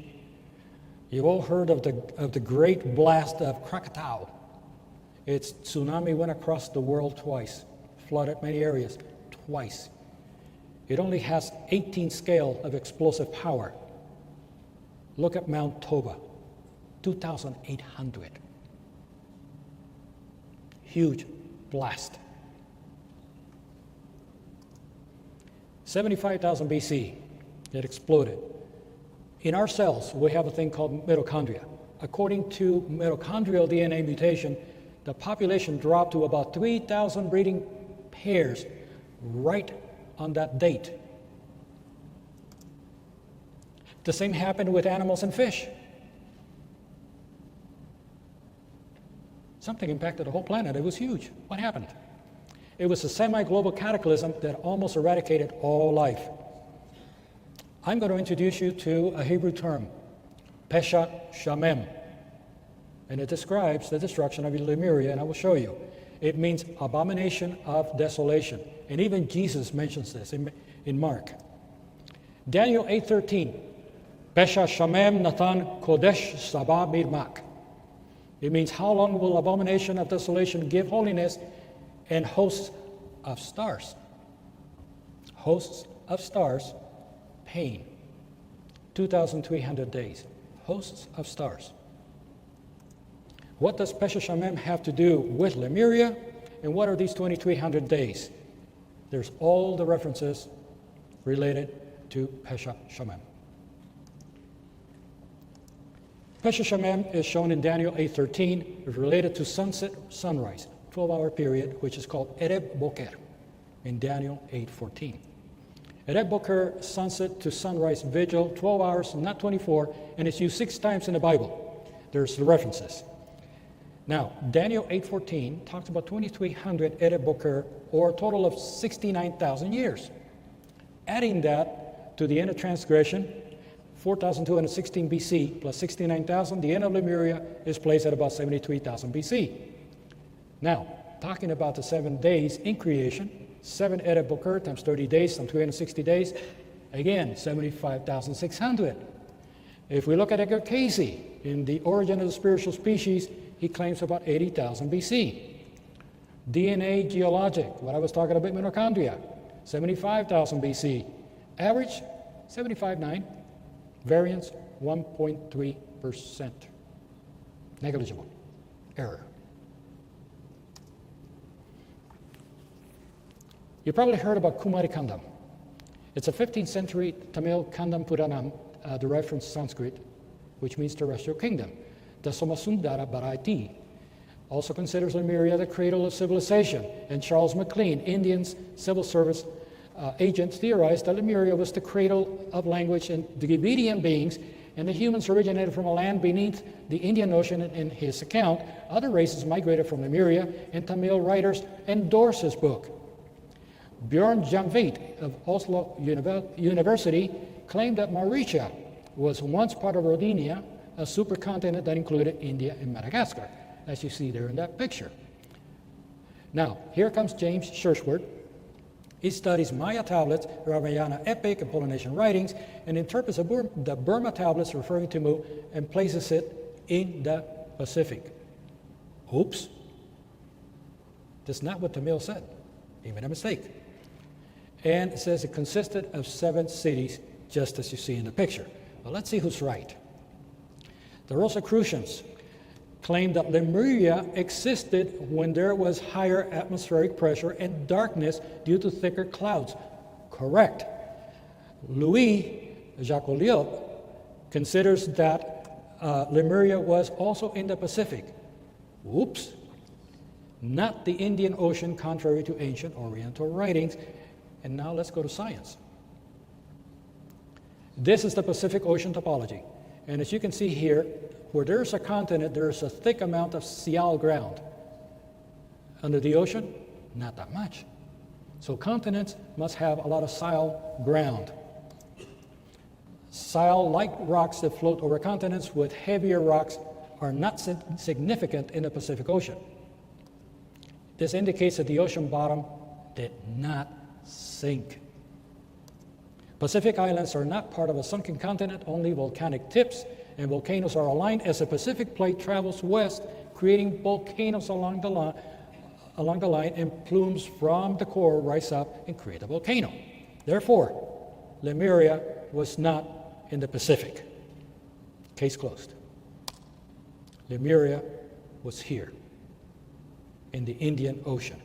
You've all heard of the great blast of Krakatau. Its tsunami went across the world twice, flooded many areas twice. It only has 18 scale of explosive power. Look at Mount Toba, 2,800. Huge blast. 75,000 BC, it exploded. In our cells, we have a thing called mitochondria. According to mitochondrial DNA mutation, the population dropped to about 3,000 breeding pairs right on that date. The same happened with animals and fish. Something impacted the whole planet. It was huge. What happened? It was a semi-global cataclysm that almost eradicated all life. I'm going to introduce you to a Hebrew term, Pesha Shamem. and it describes the destruction of Lemuria, and I will show you. It means abomination of desolation, and even Jesus mentions this in Mark. Daniel 8:13, Pesha Shamem Nathan Kodesh Sabah Mirmak. It means, how long will abomination of desolation give holiness and hosts of stars? Hosts of stars, pain. 2,300 days. Hosts of stars. What does Pesha Shamem have to do with Lemuria? And what are these 2,300 days? There's all the references related to Pesha Shamem. Pesha Shamem is shown in Daniel 8:13, related to sunset, sunrise, 12-hour period, which is called Ereb Boker in Daniel 8:14. Ereb Boker, sunset to sunrise vigil, 12 hours, not 24, and it's used 6 times in the Bible. There's the references. Now, Daniel 8:14 talks about 2,300 Ereb Boker, or a total of 69,000 years. Adding that to the end of transgression, 4,216 BC plus 69,000, the end of Lemuria is placed at about 73,000 BC. Now, talking about the 7 days in creation, 7 Ereb Boker times 30 days times 360 days, again, 75,600. If we look at Edgar Cayce, in The Origin of the Spiritual Species, he claims about 80,000 BC. DNA geologic, what I was talking about, mitochondria, 75,000 BC. Average, 75.9. Variance, 1.3%. Negligible. Error. You probably heard about Kumari Kandam. It's a 15th century Tamil Kandam Puranam, derived from Sanskrit, which means terrestrial kingdom. The Somasundara Bharati also considers Lemuria the cradle of civilization, and Charles MacLean, Indian's civil service agent, theorized that Lemuria was the cradle of language, and the Dravidian beings and the humans originated from a land beneath the Indian Ocean. In his account, other races migrated from Lemuria, and Tamil writers endorse his book. Bjorn Janveit of Oslo University claimed that Mauritius was once part of Rodinia, a supercontinent that included India and Madagascar, as you see there in that picture. Now, here comes James Shershward. He studies Maya tablets, Ramayana epic, and Polynesian writings, and interprets the Burma tablets referring to Mu and places it in the Pacific. Oops. That's not what Tamil said. He made a mistake. And it says it consisted of 7 cities, just as you see in the picture. Well, let's see who's right. The Rosicrucians claimed that Lemuria existed when there was higher atmospheric pressure and darkness due to thicker clouds. Correct. Louis Jacques considers that Lemuria was also in the Pacific. Oops. Not the Indian Ocean, contrary to ancient Oriental writings. And now let's go to science. This is the Pacific Ocean topology. And as you can see here, where there's a continent, there's a thick amount of seal ground. Under the ocean, not that much. So continents must have a lot of seal ground. Seal-like rocks that float over continents with heavier rocks are not significant in the Pacific Ocean. This indicates that the ocean bottom did not sink. Pacific Islands are not part of a sunken continent, only volcanic tips, and volcanoes are aligned as the Pacific plate travels west, creating volcanoes along the line, and plumes from the core rise up and create a volcano. Therefore, Lemuria was not in the Pacific. Case closed. Lemuria was here, in the Indian Ocean.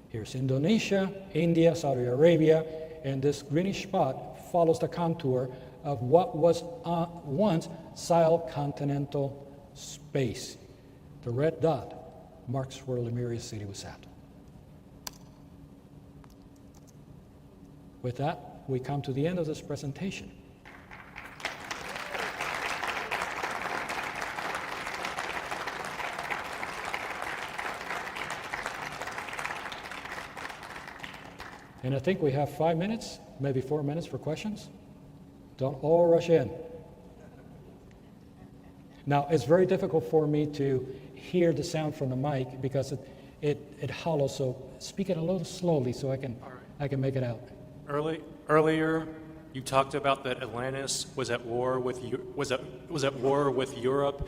Here's Indonesia, India, Saudi Arabia, and this greenish spot follows the contour of what was once Seal continental space. The red dot marks where Lemuria City was at. With that, we come to the end of this presentation. And I think we have 5 minutes, maybe 4 minutes for questions. Don't all rush in. Now, it's very difficult for me to hear the sound from the mic because it hollows, so speak it a little slowly so I can make it out. Earlier, you talked about that Atlantis was at war with Europe.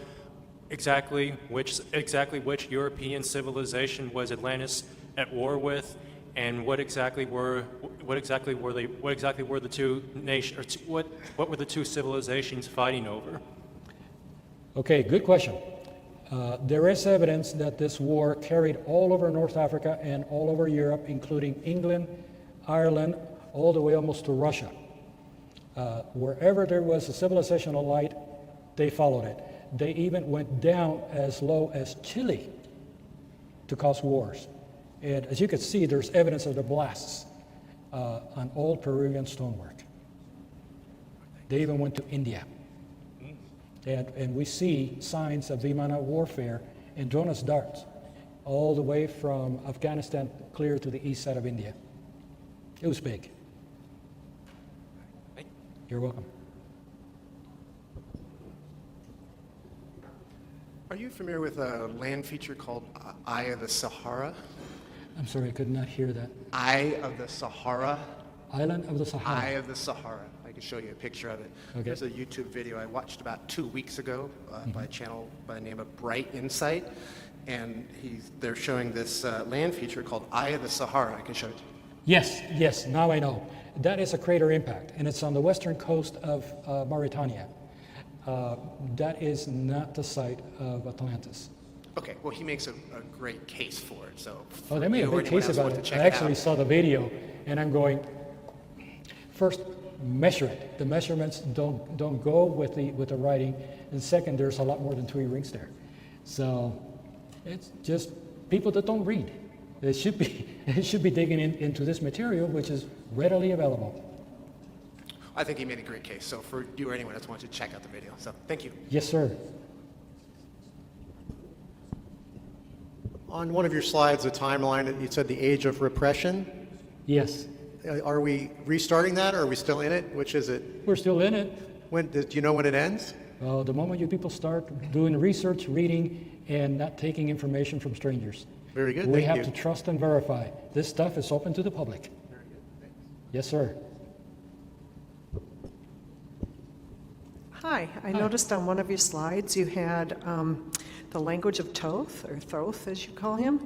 Exactly which European civilization was Atlantis at war with, and what exactly were the two nations? What were the two civilizations fighting over? Okay, good question. There is evidence that this war carried all over North Africa and all over Europe, including England, Ireland, all the way almost to Russia. Wherever there was a civilizational light, they followed it. They even went down as low as Chile to cause wars. And as you can see, there's evidence of the blasts on old Peruvian stonework. They even went to India. And we see signs of Vimana warfare and Jonas darts all the way from Afghanistan clear to the east side of India. It was big. You're welcome. Are you familiar with a land feature called Eye of the Sahara? I'm sorry, I could not hear that. Eye of the Sahara? Island of the Sahara. Eye of the Sahara. I can show you a picture of it. Okay. There's a YouTube video I watched about 2 weeks ago by a channel by the name of Bright Insight, and they're showing this land feature called Eye of the Sahara. I can show it to you. Yes, now I know. That is a crater impact, and it's on the western coast of Mauritania. That is not the site of Atlantis. Okay, well, he makes a great case for it. So Oh, they made a you or big anyone case else about want it. to check I actually out. saw the video, and I'm going, first, measure it. The measurements don't go with the writing. And second, there's a lot more than 3 rings there. So it's just people that don't read. They should be digging into this material, which is readily available. I think he made a great case. So for you or anyone else wants to check out the video. So thank you. Yes, sir. On one of your slides, the timeline, you said the age of repression. Yes. Are we restarting that, or are we still in it? Which is it? We're still in it. Do you know when it ends? Well, the moment you people start doing research, reading, and not taking information from strangers. Very good. We Thank have you. to trust and verify. This stuff is open to the public. Very good. Thanks. Yes, sir. Hi, I noticed on one of your slides you had the language of Thoth, or Thoth as you call him,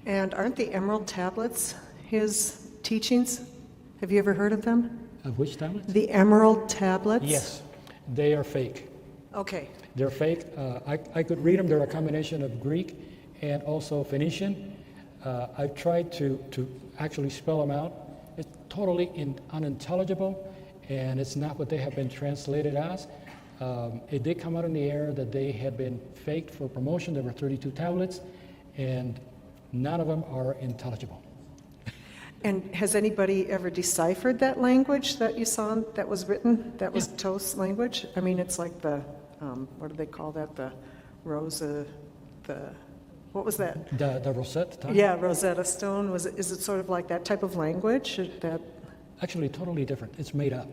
and aren't the Emerald Tablets his teachings? Have you ever heard of them? Of which tablets? The Emerald Tablets? Yes, they are fake. Okay, They're fake. I could read them. They're a combination of Greek and also Phoenician. I've tried to actually spell them out. It's totally unintelligible, and it's not what they have been translated as. It did come out in the air that they had been faked for promotion. There were 32 tablets, and none of them are intelligible. and has anybody ever deciphered that language that you saw that was written, that was Thoth's language? I mean, it's like the, what do they call that, the Rosa, what was that? The Rosette type? Yeah, Rosetta Stone, is it sort of like that type of language that? Actually, totally different. It's made up.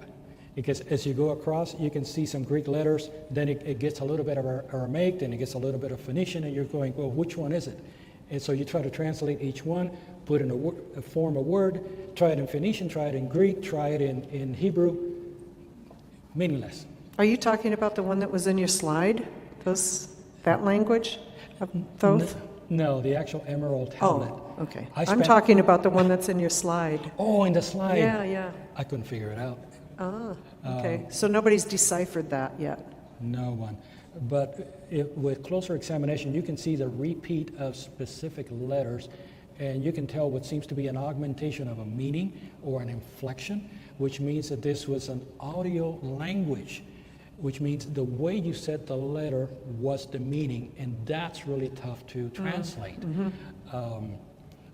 Because as you go across, you can see some Greek letters, then it gets a little bit of Aramaic, then it gets a little bit of Phoenician, and you're going, well, which one is it? And so you try to translate each one, put in a form of word, try it in Phoenician, try it in Greek, try it in Hebrew. Meaningless. Are you talking about the one that was in your slide? That language of Thoth? No, the actual emerald tablet. Oh, okay. I I'm spent- talking about the one that's in your slide. Oh, in the slide. Yeah. I couldn't figure it out. Ah, okay. So nobody's deciphered that yet? No one. But with closer examination, you can see the repeat of specific letters, and you can tell what seems to be an augmentation of a meaning or an inflection, which means that this was an audio language, which means the way you said the letter was the meaning, and that's really tough to translate.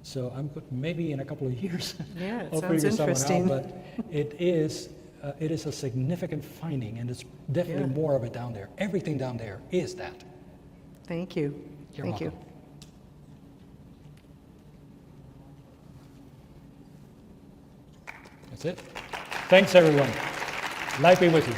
So maybe in a couple of years, Yeah, it I'll sounds figure something interesting. out. But it is a significant finding, and there's definitely Yeah. more of it down there. Everything down there is that. Thank you. You're Thank you. welcome. That's it. Thanks, everyone. Life be with you.